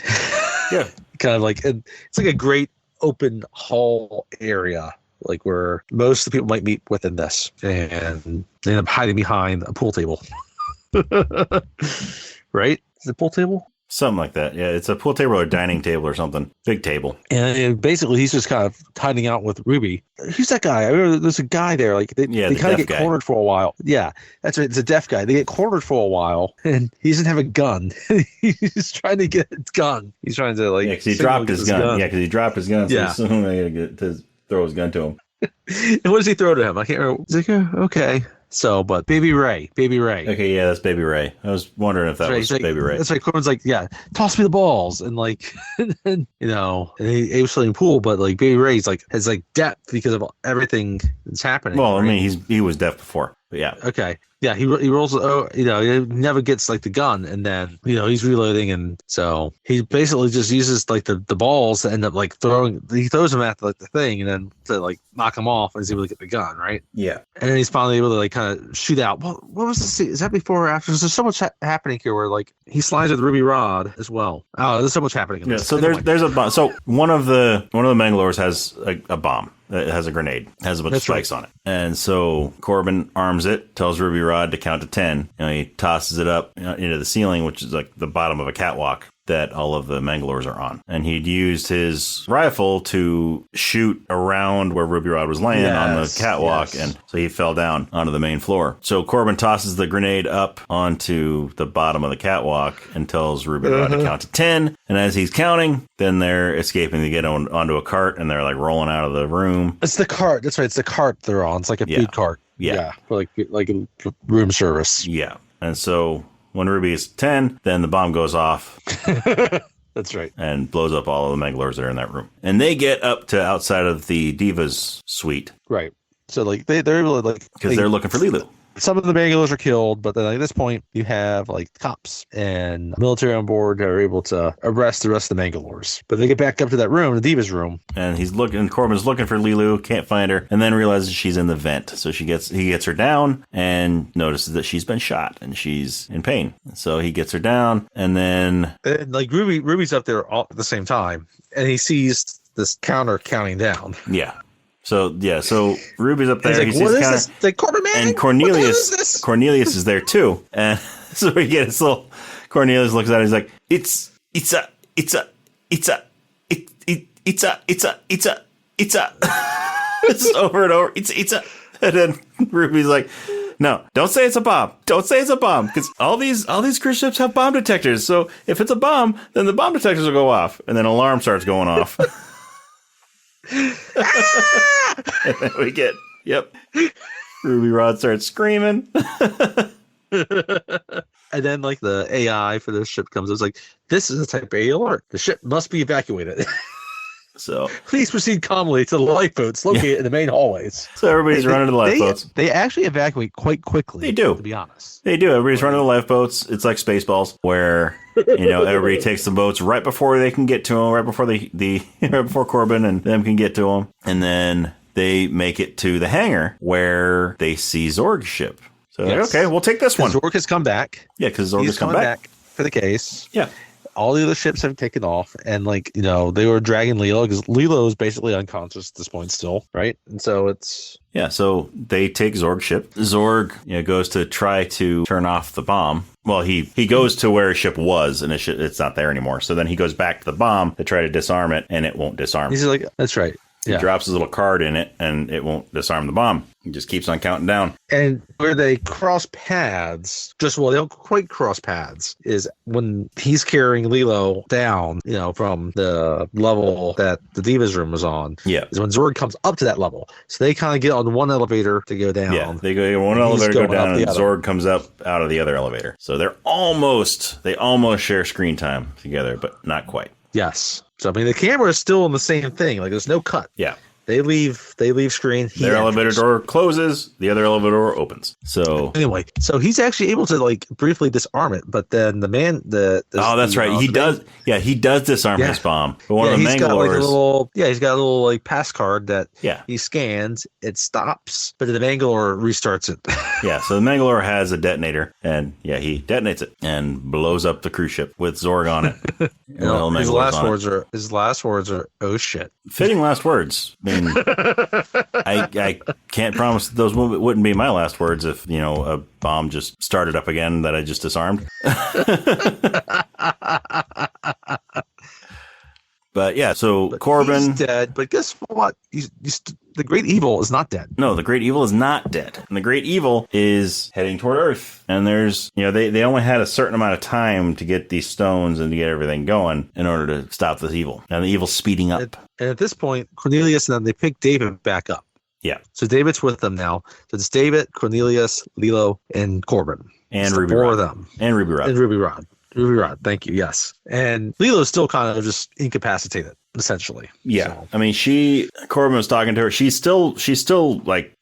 kind of like, it's like a great open hall area, like where most of the people might meet within this, and they end up hiding behind a pool table. Right? Is it a pool table? Something like that. Yeah, it's a pool table or a dining table or something. Big table. And basically, he's just kind of hiding out with Ruby. Who's that guy? I remember there's a guy there. Like they kind of get cornered for a while. Yeah, that's right. It's a deaf guy. They get cornered for a while, and he doesn't have a gun. He's trying to get his gun. He's trying to because he dropped his gun. Yeah, because he dropped his gun. So soon they gotta get to throw his gun to him. And what does he throw to him? I can't remember. He's like, okay. So, but Baby Ray. Okay, yeah, that's Baby Ray. I was wondering if that was Baby Ray. That's right. Corbin's like, toss me the balls, and like, and he was playing pool, but like Baby Ray's like has like depth because of everything that's happening. Well, right? I mean, he was deaf before, but yeah. Okay. Yeah, he rolls. He never gets like the gun, and then he's reloading, and so he basically just uses like the balls to end up like throwing. He throws them at like the thing, and then to like knock him off, and he's able to get the gun, right? Yeah. And then he's finally able to like kind of shoot out. What was the? Is that before or after? There's so much happening here where like he slides with Ruby Rod as well. Oh, there's so much happening. In this. So anyway. there's a bomb. So one of the Mangalores has a bomb. It has a grenade, has a bunch of spikes on it. And so Corbin arms it, tells Ruby Rod to count to 10. He tosses it up into the ceiling, which is like the bottom of a catwalk that all of the Mangalores are on. And he'd used his rifle to shoot around where Ruby Rod was laying on the catwalk. And so he fell down onto the main floor. So Corbin tosses the grenade up onto the bottom of the catwalk and tells Ruby Rod to count to 10. And as he's counting, then they're escaping to get onto a cart, and they're like rolling out of the room. It's the cart. That's right. It's the cart they're on. It's like a food cart. Yeah. For like a room service. Yeah. And so when Ruby is 10, then the bomb goes off. That's right. And blows up all of the Mangalores that are in that room. And they get up to outside of the Diva's suite. Right. So like they're able to like... Because they're looking for Lilo. some of the Bangalores are killed, but then at this point you have like cops and military on board that are able to arrest the rest of the Bangalores. But they get back up to that room, the Diva's room, and Corbin's looking for Lilu, can't find her, and then realizes she's in the vent. So he gets her down and notices that she's been shot and she's in pain. So he gets her down, and then like Ruby's up there all at the same time, and he sees this counter counting down. Yeah. So Ruby's up there. He's like, what is this? Like, Corbin, man, and Cornelius is there too. And so we get this little Cornelius looks at it. He's like, it's a it's over and over. It's a. And then Ruby's like, no, don't say it's a bomb. Don't say it's a bomb, because all these cruise ships have bomb detectors. So if it's a bomb, then the bomb detectors will go off, and then an alarm starts going off. And then we get, Ruby Rod starts screaming. And then like the AI for the ship comes. It's like, this is a type A alert. The ship must be evacuated. So please proceed calmly to the lifeboats located in the main hallways. So everybody's running to the lifeboats. They actually evacuate quite quickly. They do. To be honest. They do. Everybody's running to the lifeboats. It's like Spaceballs, where everybody takes the boats right before they can get to them, right before right before Corbin and them can get to them, and then they make it to the hangar where they see Zorg's ship. So okay, we'll take this one. Zorg has come back. Yeah, because Zorg has come back for the case. Yeah. All the other ships have taken off, and they were dragging Lilo, because Lilo is basically unconscious at this point still, right? And so it's so they take Zorg's ship. Zorg goes to try to turn off the bomb. Well, he goes to where his ship was, and it's not there anymore. So then he goes back to the bomb to try to disarm it, and it won't disarm. He's like, that's right. He drops his little card in it, and it won't disarm the bomb. He just keeps on counting down. And where they cross paths, they don't quite cross paths, is when he's carrying Lilo down, from the level that the Diva's room was on. Yeah. Is when Zorg comes up to that level. So they kind of get on one elevator to go down. Yeah, they go one elevator, go down, and Zorg comes up out of the other elevator. So they almost share screen time together, but not quite. Yes. So, I mean, the camera is still in the same thing. Like, there's no cut. Yeah. They leave screen. Their elevator door closes. The other elevator door opens. So anyway, so he's actually able to briefly disarm it, but then that's right. He does. Yeah, he does disarm his bomb. But one of the Mangalores. He's got a little pass card that he scans. It stops, but the Mangalore restarts it. Yeah. So the Mangalore has a detonator, and he detonates it and blows up the cruise ship with Zorg on it. His last words are "oh shit." Fitting last words. I mean, I can't promise those wouldn't be my last words if, a bomb just started up again that I just disarmed. But so Corbin... He's dead, but guess what? The Great Evil is not dead. No, the Great Evil is not dead. And the Great Evil is heading toward Earth. And there's, they only had a certain amount of time to get these stones and to get everything going in order to stop this evil. And the evil's speeding up. And at this point, Cornelius and them, they pick David back up. Yeah. So David's with them now. So it's David, Cornelius, Lilo, and Corbin. And Ruby Rod. 4 of them. And Ruby Rod. Ruby Rod, thank you, yes. And Lilo's still kind of just incapacitated, essentially. Yeah. So. I mean, Corbin was talking to her. She's still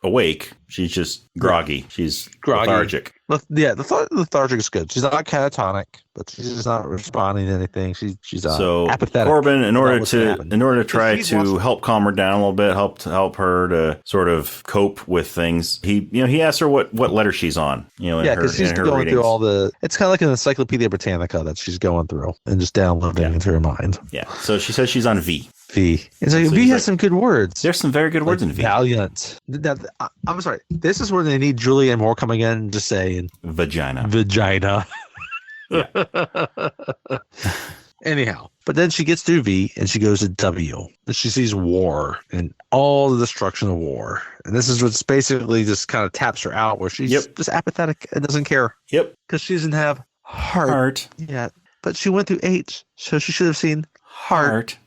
awake. She's just groggy. She's lethargic. Lethargic is good. She's not catatonic, but she's just not responding to anything. She's apathetic. Corbin, in order to try to help calm her down a little bit, help her to sort of cope with things, he asked her what letter she's on. Because she's going readings. Through all the. It's kind of like an Encyclopedia Britannica that she's going through and just downloading into her mind. Yeah. So she says she's on V. It's like V has some good words. There's some very good words in V. Valiant. I'm sorry. This is where they need Julianne Moore coming in and just saying vagina. Yeah. Anyhow, but then she gets through V and she goes to W and she sees war and all the destruction of war. And this is what's basically just kind of taps her out, where she's just apathetic and doesn't care. Yep. Because she doesn't have heart yet. But she went through H, so she should have seen heart.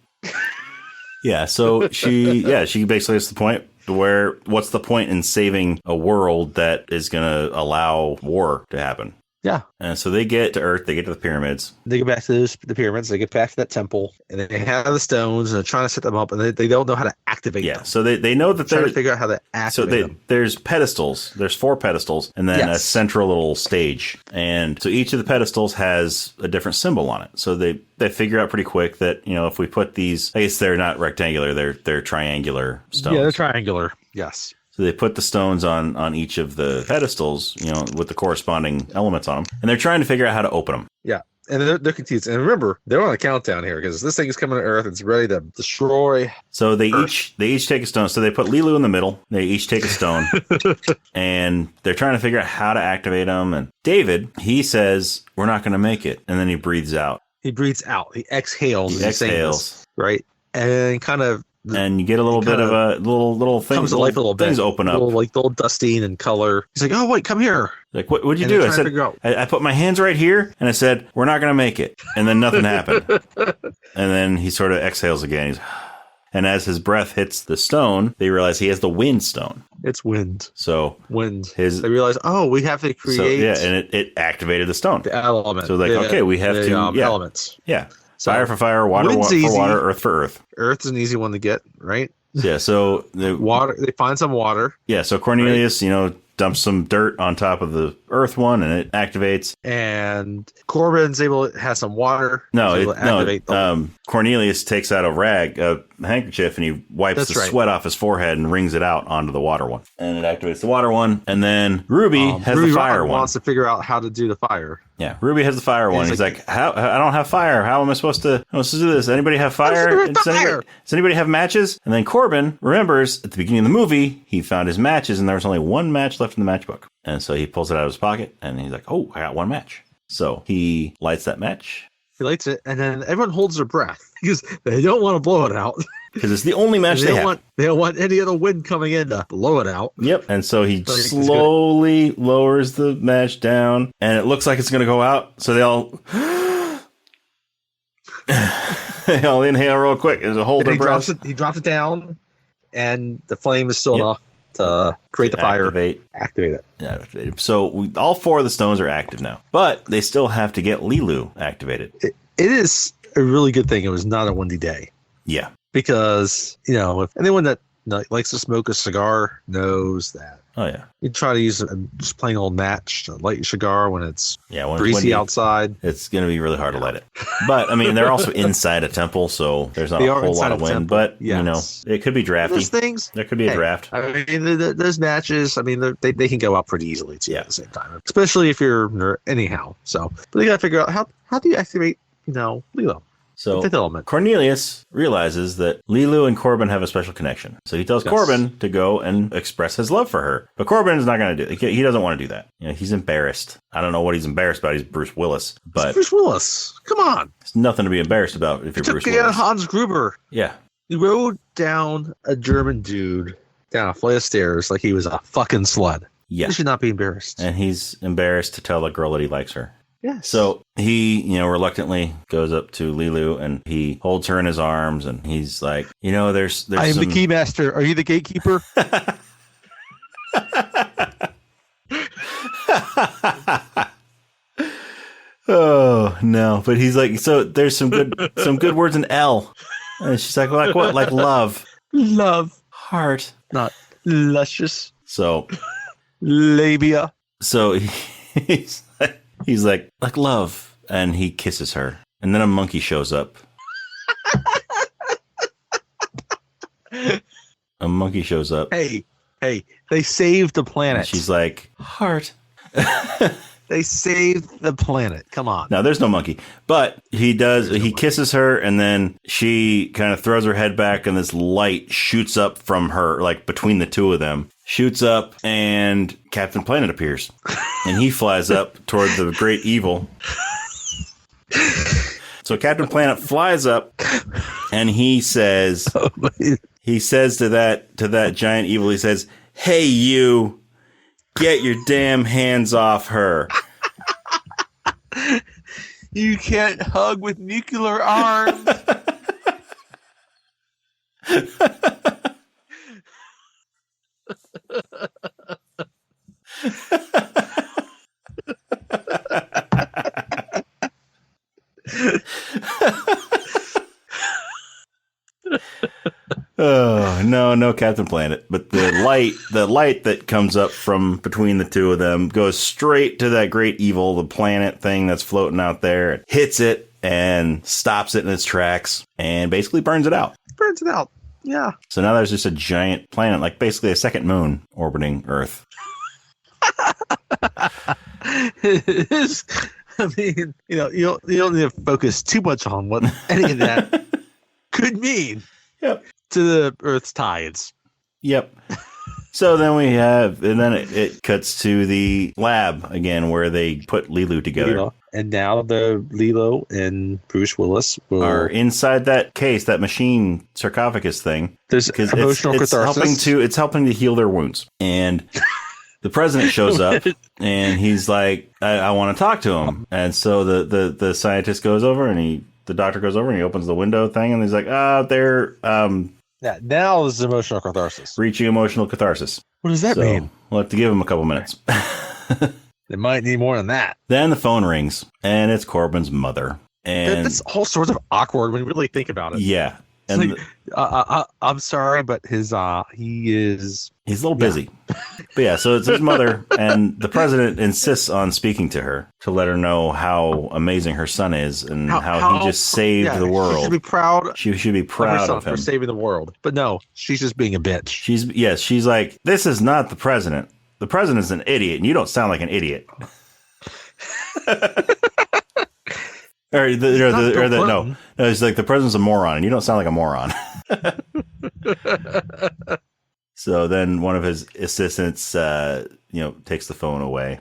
Yeah, so she basically is the point where what's the point in saving a world that is going to allow war to happen? Yeah. And so they get to Earth, they get to the pyramids. They go back to the pyramids, they get back to that temple, and they have the stones, and they're trying to set them up, and they don't know how to activate them. So they know that they're trying to figure out how to activate them. There's pedestals. There's 4 pedestals, and then a central little stage. And so each of the pedestals has a different symbol on it. So they figure out pretty quick that, if we put these, I guess they're not rectangular, they're triangular stones. Yeah, they're triangular. Yes. So they put the stones on each of the pedestals, with the corresponding elements on them, and they're trying to figure out how to open them. Yeah, and they're confused. And remember, they're on a countdown here because this thing is coming to Earth. It's ready to destroy. So they each take a stone. So they put Lilu in the middle. They each take a stone, and they're trying to figure out how to activate them. And David, he says, "We're not going to make it," and then he breathes out. He exhales. He exhales, right, and kind of. And you get a little bit of a little thing. Comes to life a little bit. Things open up. Little dusting and color. He's like, "Oh, wait, come here." Like, what'd you do? I said, I put my hands right here, and I said, "We're not going to make it." And then nothing happened. And then he sort of exhales again. And as his breath hits the stone, they realize he has the wind stone. It's wind. So wind. They realize, we have to create. And it activated the stone. The element. So okay, we have to elements. Yeah. So fire for fire, water for water, earth for earth. Earth is an easy one to get, right? Yeah, so the water, they find some water. Yeah, so Cornelius, dumps some dirt on top of the earth one, and it activates. And Corbin's has some water. Cornelius takes out a handkerchief, and he wipes the sweat off his forehead and wrings it out onto the water one. And it activates the water one. And then Ruby has the fire one. Wants to figure out how to do the fire. Yeah, Ruby has the fire one. He's like, "How? I don't have fire. How am I supposed to do this? Anybody have fire? Does anybody have matches?" And then Corbin remembers at the beginning of the movie, he found his matches, and there was only one match left in the matchbook. And so he pulls it out of his pocket, and he's like, "Oh, I got one match." So he lights that match. He lights it, and then everyone holds their breath because they don't want to blow it out. Because it's the only match they have. They don't want any other wind coming in to blow it out. Yep. And so he slowly lowers the match down, and it looks like it's going to go out. So they all inhale real quick. There's a hold their breath. He drops it down, and the flame is still enough to create the fire. Activate it. Yeah. So all 4 of the stones are active now, but they still have to get Lilu activated. It is a really good thing it was not a windy day. Yeah. Because, if anyone that likes to smoke a cigar knows that. Oh, yeah. You try to use just plain old match to light your cigar when it's breezy windy, outside. It's going to be really hard to light it. But, I mean, they're also inside a temple, so there's not a whole lot of wind. But, it could be drafty. There could be a draft. I mean, those matches, I mean, they can go out pretty easily, too, at the same time. Especially if you're anyhow. So, but they got to figure out how do you activate, Lilo? So Cornelius realizes that Lilu and Corbin have a special connection. So he tells Corbin to go and express his love for her. But Corbin is not going to do it. He doesn't want to do that. He's embarrassed. I don't know what he's embarrassed about. He's Bruce Willis. But it's Bruce Willis. Come on. It's nothing to be embarrassed about if you're Bruce Willis. Hans Gruber. Yeah. He rode down a German dude down a flight of stairs like he was a fucking slut. Yeah. He should not be embarrassed. And he's embarrassed to tell the girl that he likes her. Yes. So he, reluctantly goes up to Lilu and he holds her in his arms and he's like, there's I am the keymaster. Are you the gatekeeper? Oh, no. But he's like, so there's some good words in L. And she's like what? Like love. Love. Heart. Not luscious. So. Labia. So he's like love, and he kisses her, and then a monkey shows up. A monkey shows up. Hey, they saved the planet. And she's like, heart. They saved the planet. Come on. No, there's no monkey. But he does. He kisses her, and then she kind of throws her head back, and this light shoots up from her, like between the two of them. Shoots up, and Captain Planet appears. And he flies up toward the great evil. So Captain Planet flies up, and he says, to that giant evil, he says, "Hey, you, get your damn hands off her. You can't hug with nuclear arms." Oh, no Captain Planet. But the light that comes up from between the two of them goes straight to that great evil, the planet thing that's floating out there. It hits it and stops it in its tracks and basically burns it out. Burns it out. Yeah. So now there's just a giant planet, like basically a second moon orbiting Earth. It is, I mean, you don't need to focus too much on what any of that could mean. Yep. To the Earth's tides. Yep. So then it cuts to the lab again where they put Leeloo together. And now the Lilo and Bruce Willis are inside that case, that machine sarcophagus thing. There's emotional catharsis. It's helping to heal their wounds. And the president shows up and he's like, I want to talk to him. And so the scientist goes over and the doctor goes over and he opens the window thing and he's like, they're now this is emotional catharsis. Reaching emotional catharsis. What does that mean? We'll have to give him a couple minutes. They might need more than that. Then the phone rings and it's Corbin's mother. And that's all sorts of awkward when you really think about it. Yeah. And like, I'm sorry, but he's a little busy. But yeah, so it's his mother, and the president insists on speaking to her to let her know how amazing her son is and how he just saved the world. She should be proud. She should be proud of him for saving the world. But no, she's just being a bitch. She's like, this is not the president. The president's an idiot, and you don't sound like an idiot. No, it's like the president's a moron, and you don't sound like a moron. So then one of his assistants, takes the phone away.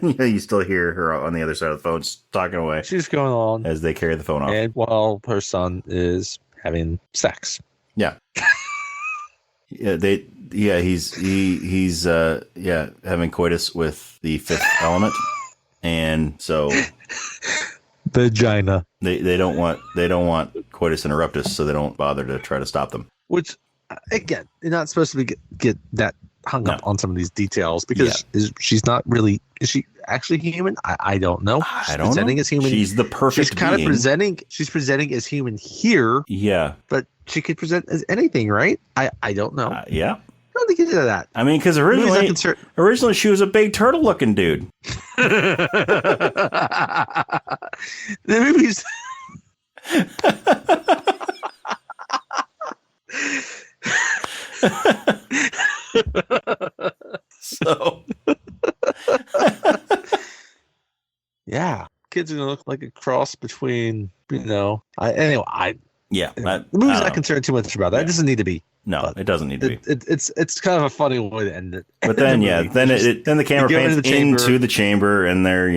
You still hear her on the other side of the phone talking away. She's going on as they carry the phone off, and while her son is having sex. Yeah. He's having coitus with the fifth element, and so. Vagina. They don't want coitus interruptus, so they don't bother to try to stop them. Which, again, you're not supposed to get that hung up on some of these details because she's not really. Is she actually human? I don't know. I don't know. As human. She's the perfect. She's kind of presenting. She's presenting as human here. Yeah, but she could present as anything, right? I don't know. Yeah. How did they get into that? I mean, because originally she was a big turtle-looking dude. The movie's so yeah, kids are gonna look like a cross between the movie's not concerned too much about that. It doesn't need to be. No, it doesn't need to be. It's kind of a funny way to end it. But then then the camera pans into the chamber and they're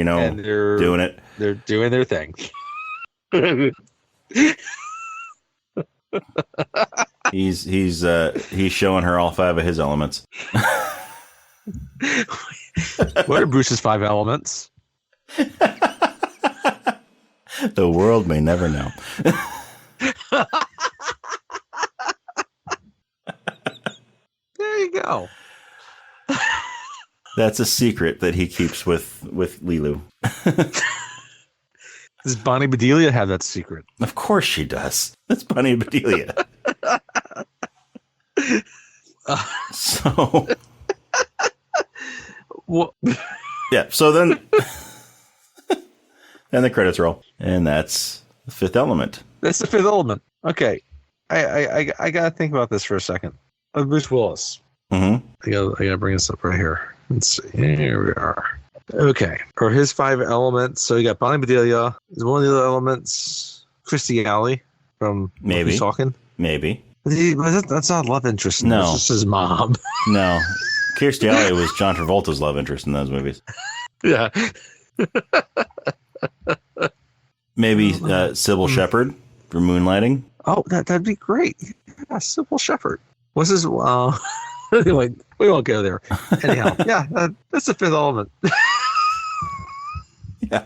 doing it. They're doing their thing. He's showing her all 5 of his elements. What are Bruce's 5 elements? The world may never know. There you go. That's a secret that he keeps with Leeloo. Does Bonnie Bedelia have that secret? Of course she does. That's Bonnie Bedelia. So, well, yeah. So then the credits roll, and that's the 5th element. That's the 5th element. Okay, I gotta think about this for a second. Bruce Willis. Mm-hmm. I gotta bring this up right here. Let's see. Here we are. Okay, for his 5 elements, so you got Bonnie Bedelia. Is one of the other elements Christy Alley from maybe talking? Maybe. But that's not love interest. No, it's just his mom. No, Kirstie Alley was John Travolta's love interest in those movies. Yeah. Maybe Sybil Shepherd for Moonlighting. Oh, that'd be great. Yeah, Sybil Shepherd. What's his? Anyway, we won't go there. Anyhow, yeah, that's the 5th element. Yeah.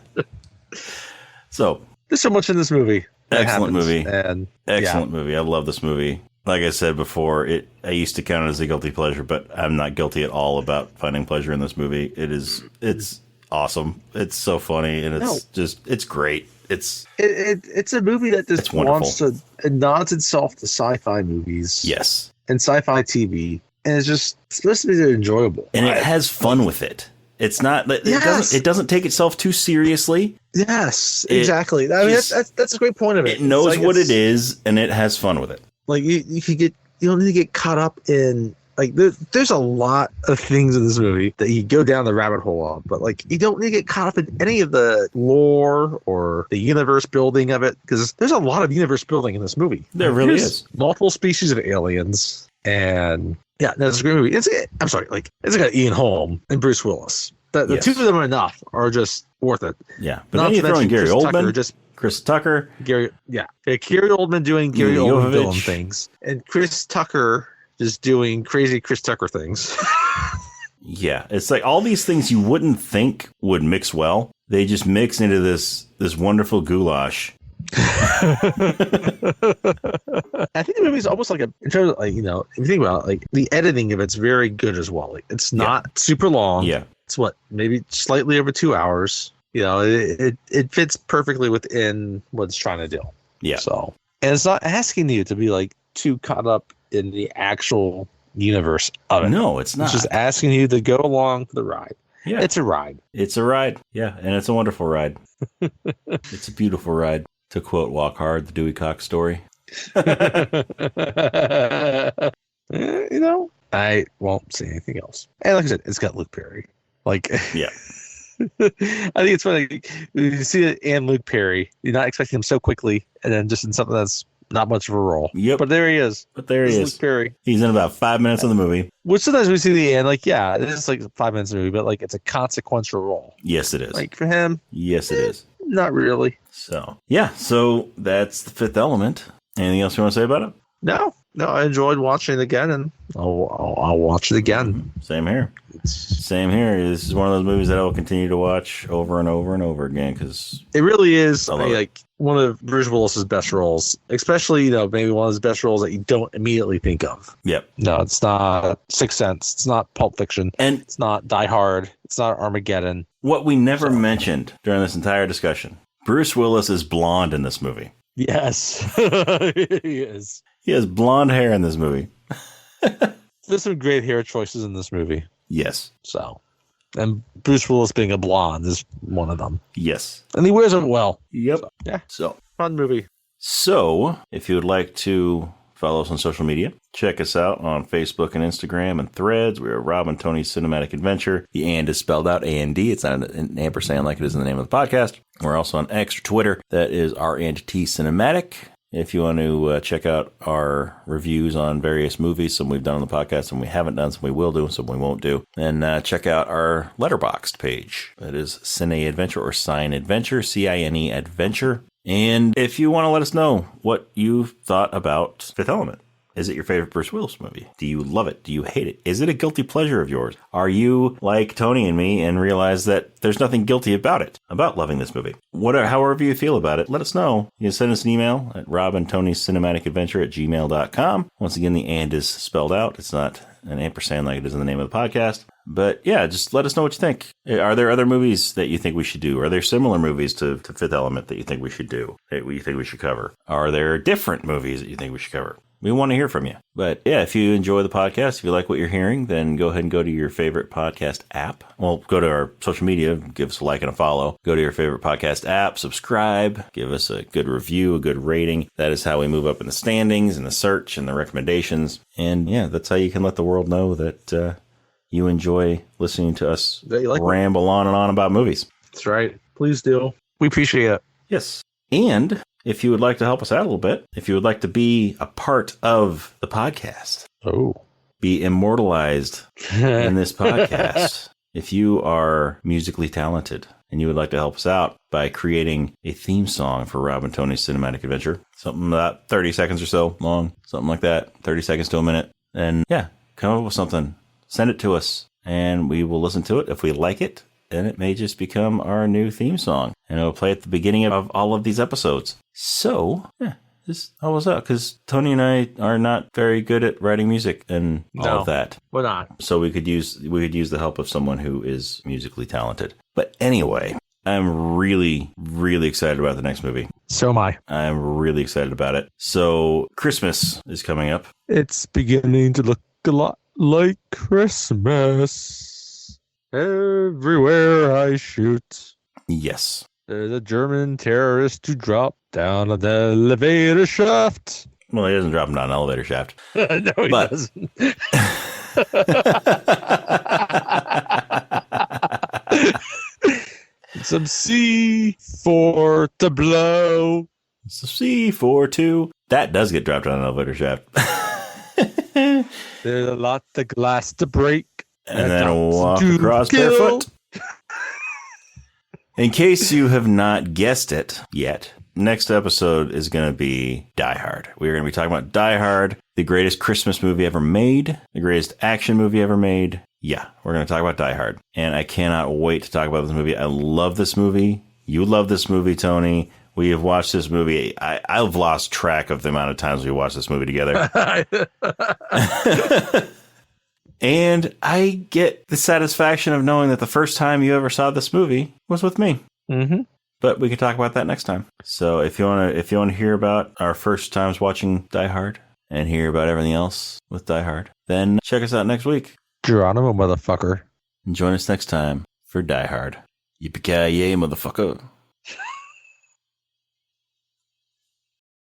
So there's so much in this movie. Excellent movie. And excellent movie. I love this movie. Like I said before, I used to count it as a guilty pleasure, but I'm not guilty at all about finding pleasure in this movie. It's awesome. It's so funny, and it's great. It's a movie that just wants to, it nods itself to sci-fi movies. Yes. And sci-fi TV. And it's just supposed to be enjoyable. And it has fun with it. It's not, it doesn't take itself too seriously. Yes, exactly. I mean, that's a great point of it. It knows what it is, and it has fun with it. Like you don't need to get caught up in, like, there's a lot of things in this movie that you go down the rabbit hole of, but like you don't need to get caught up in any of the lore or the universe building of it, because there's a lot of universe building in this movie. There really is. Multiple species of aliens, and yeah, that's a great movie. It's got Ian Holm and Bruce Willis. The two of them enough are just worth it. Yeah, but then you throw in Gary Oldman, Chris Tucker. Gary Oldman doing Gary Oldman villain things, and Chris Tucker just doing crazy Chris Tucker things. Yeah, it's like all these things you wouldn't think would mix well. They just mix into this wonderful goulash. I think the movie's almost like in terms of, like, if you think about it, like the editing of it's very good as well. Like, it's not super long. Yeah. It's maybe slightly over 2 hours. It fits perfectly within what it's trying to do. Yeah. So, and it's not asking you to be like too caught up in the actual universe of it. No, it's not. It's just asking you to go along for the ride. Yeah. It's a ride. It's a ride. Yeah. And it's a wonderful ride. It's a beautiful ride. To quote Walk Hard, the Dewey Cox story. I won't say anything else. And like I said, it's got Luke Perry. Like, yeah. I think it's funny. You see it and Luke Perry, you're not expecting him so quickly, and then just in something that's not much of a role. Yep. But there he is. Luke Perry. He's in about 5 minutes of the movie. Which sometimes we see the end, like, yeah, it is like 5 minutes of the movie, but like it's a consequential role. Yes, it is. Like for him. Yes, it is. Not really. So, yeah. So that's The Fifth Element. Anything else you want to say about it? No, I enjoyed watching it again, and I'll watch it again. Same here. Same here. This is one of those movies that I will continue to watch over and over and over again, because it really is like one of Bruce Willis's best roles, especially maybe one of his best roles that you don't immediately think of. Yep. No, it's not Sixth Sense. It's not Pulp Fiction, and it's not Die Hard. It's not Armageddon. What we never mentioned during this entire discussion: Bruce Willis is blonde in this movie. Yes, he is. He has blonde hair in this movie. There's some great hair choices in this movie. Yes. So, and Bruce Willis being a blonde is one of them. Yes. And he wears it well. Yep. So, yeah. So, fun movie. So, if you would like to follow us on social media, check us out on Facebook and Instagram and Threads. We are Rob and Tony's Cinematic Adventure. The and is spelled out A-N-D. It's not an ampersand like it is in the name of the podcast. We're also on X or Twitter. That is R&T Cinematic. If you want to check out our reviews on various movies, some we've done on the podcast, some we haven't done, some we will do, some we won't do, then check out our Letterboxd page. That is Cine Adventure or Cine Adventure, C-I-N-E Adventure. And if you want to let us know what you thought about Fifth Element. Is it your favorite Bruce Willis movie? Do you love it? Do you hate it? Is it a guilty pleasure of yours? Are you like Tony and me and realize that there's nothing guilty about it, about loving this movie? However you feel about it, let us know. You can send us an email at robandtonyscinematicadventure@gmail.com. Once again, the and is spelled out. It's not an ampersand like it is in the name of the podcast. But yeah, just let us know what you think. Are there other movies that you think we should do? Are there similar movies to Fifth Element that you think we should do, that you think we should cover? Are there different movies that you think we should cover? We want to hear from you. But yeah, if you enjoy the podcast, if you like what you're hearing, then go ahead and go to your favorite podcast app. Well, go to our social media, give us a like and a follow. Go to your favorite podcast app, subscribe, give us a good review, a good rating. That is how we move up in the standings and the search and the recommendations. And yeah, that's how you can let the world know that you enjoy listening to us ramble on and on about movies. That's right. Please do. We appreciate it. Yes. And if you would like to help us out a little bit, if you would like to be a part of the podcast, be immortalized in this podcast, if you are musically talented and you would like to help us out by creating a theme song for Rob and Tony's Cinematic Adventure, something about 30 seconds or so long, something like that, 30 seconds to a minute, and yeah, come up with something, send it to us, and we will listen to it. If we like it, then it may just become our new theme song, and it'll play at the beginning of all of these episodes. So, yeah, how was that? Because Tony and I are not very good at writing music and all of that. We're not. So we could use the help of someone who is musically talented. But anyway, I'm really, really excited about the next movie. So am I. I'm really excited about it. So Christmas is coming up. It's beginning to look a lot like Christmas. Everywhere I shoot. Yes. There's a German terrorist who dropped down an elevator shaft. Well, he doesn't drop him down an elevator shaft. No, he doesn't. Some C4 to blow. Some C42. That does get dropped on an elevator shaft. There's a lot of glass to break. And then walk across barefoot. In case you have not guessed it yet, next episode is going to be Die Hard. We are going to be talking about Die Hard, the greatest Christmas movie ever made, the greatest action movie ever made. Yeah, we're going to talk about Die Hard. And I cannot wait to talk about this movie. I love this movie. You love this movie, Tony. We have watched this movie. I've lost track of the amount of times we watched this movie together. And I get the satisfaction of knowing that the first time you ever saw this movie was with me. Mm-hmm. But we can talk about that next time. So if you want to hear about our first times watching Die Hard and hear about everything else with Die Hard, then check us out next week. Geronimo, motherfucker. And join us next time for Die Hard. Yippee-ki-yay, motherfucker.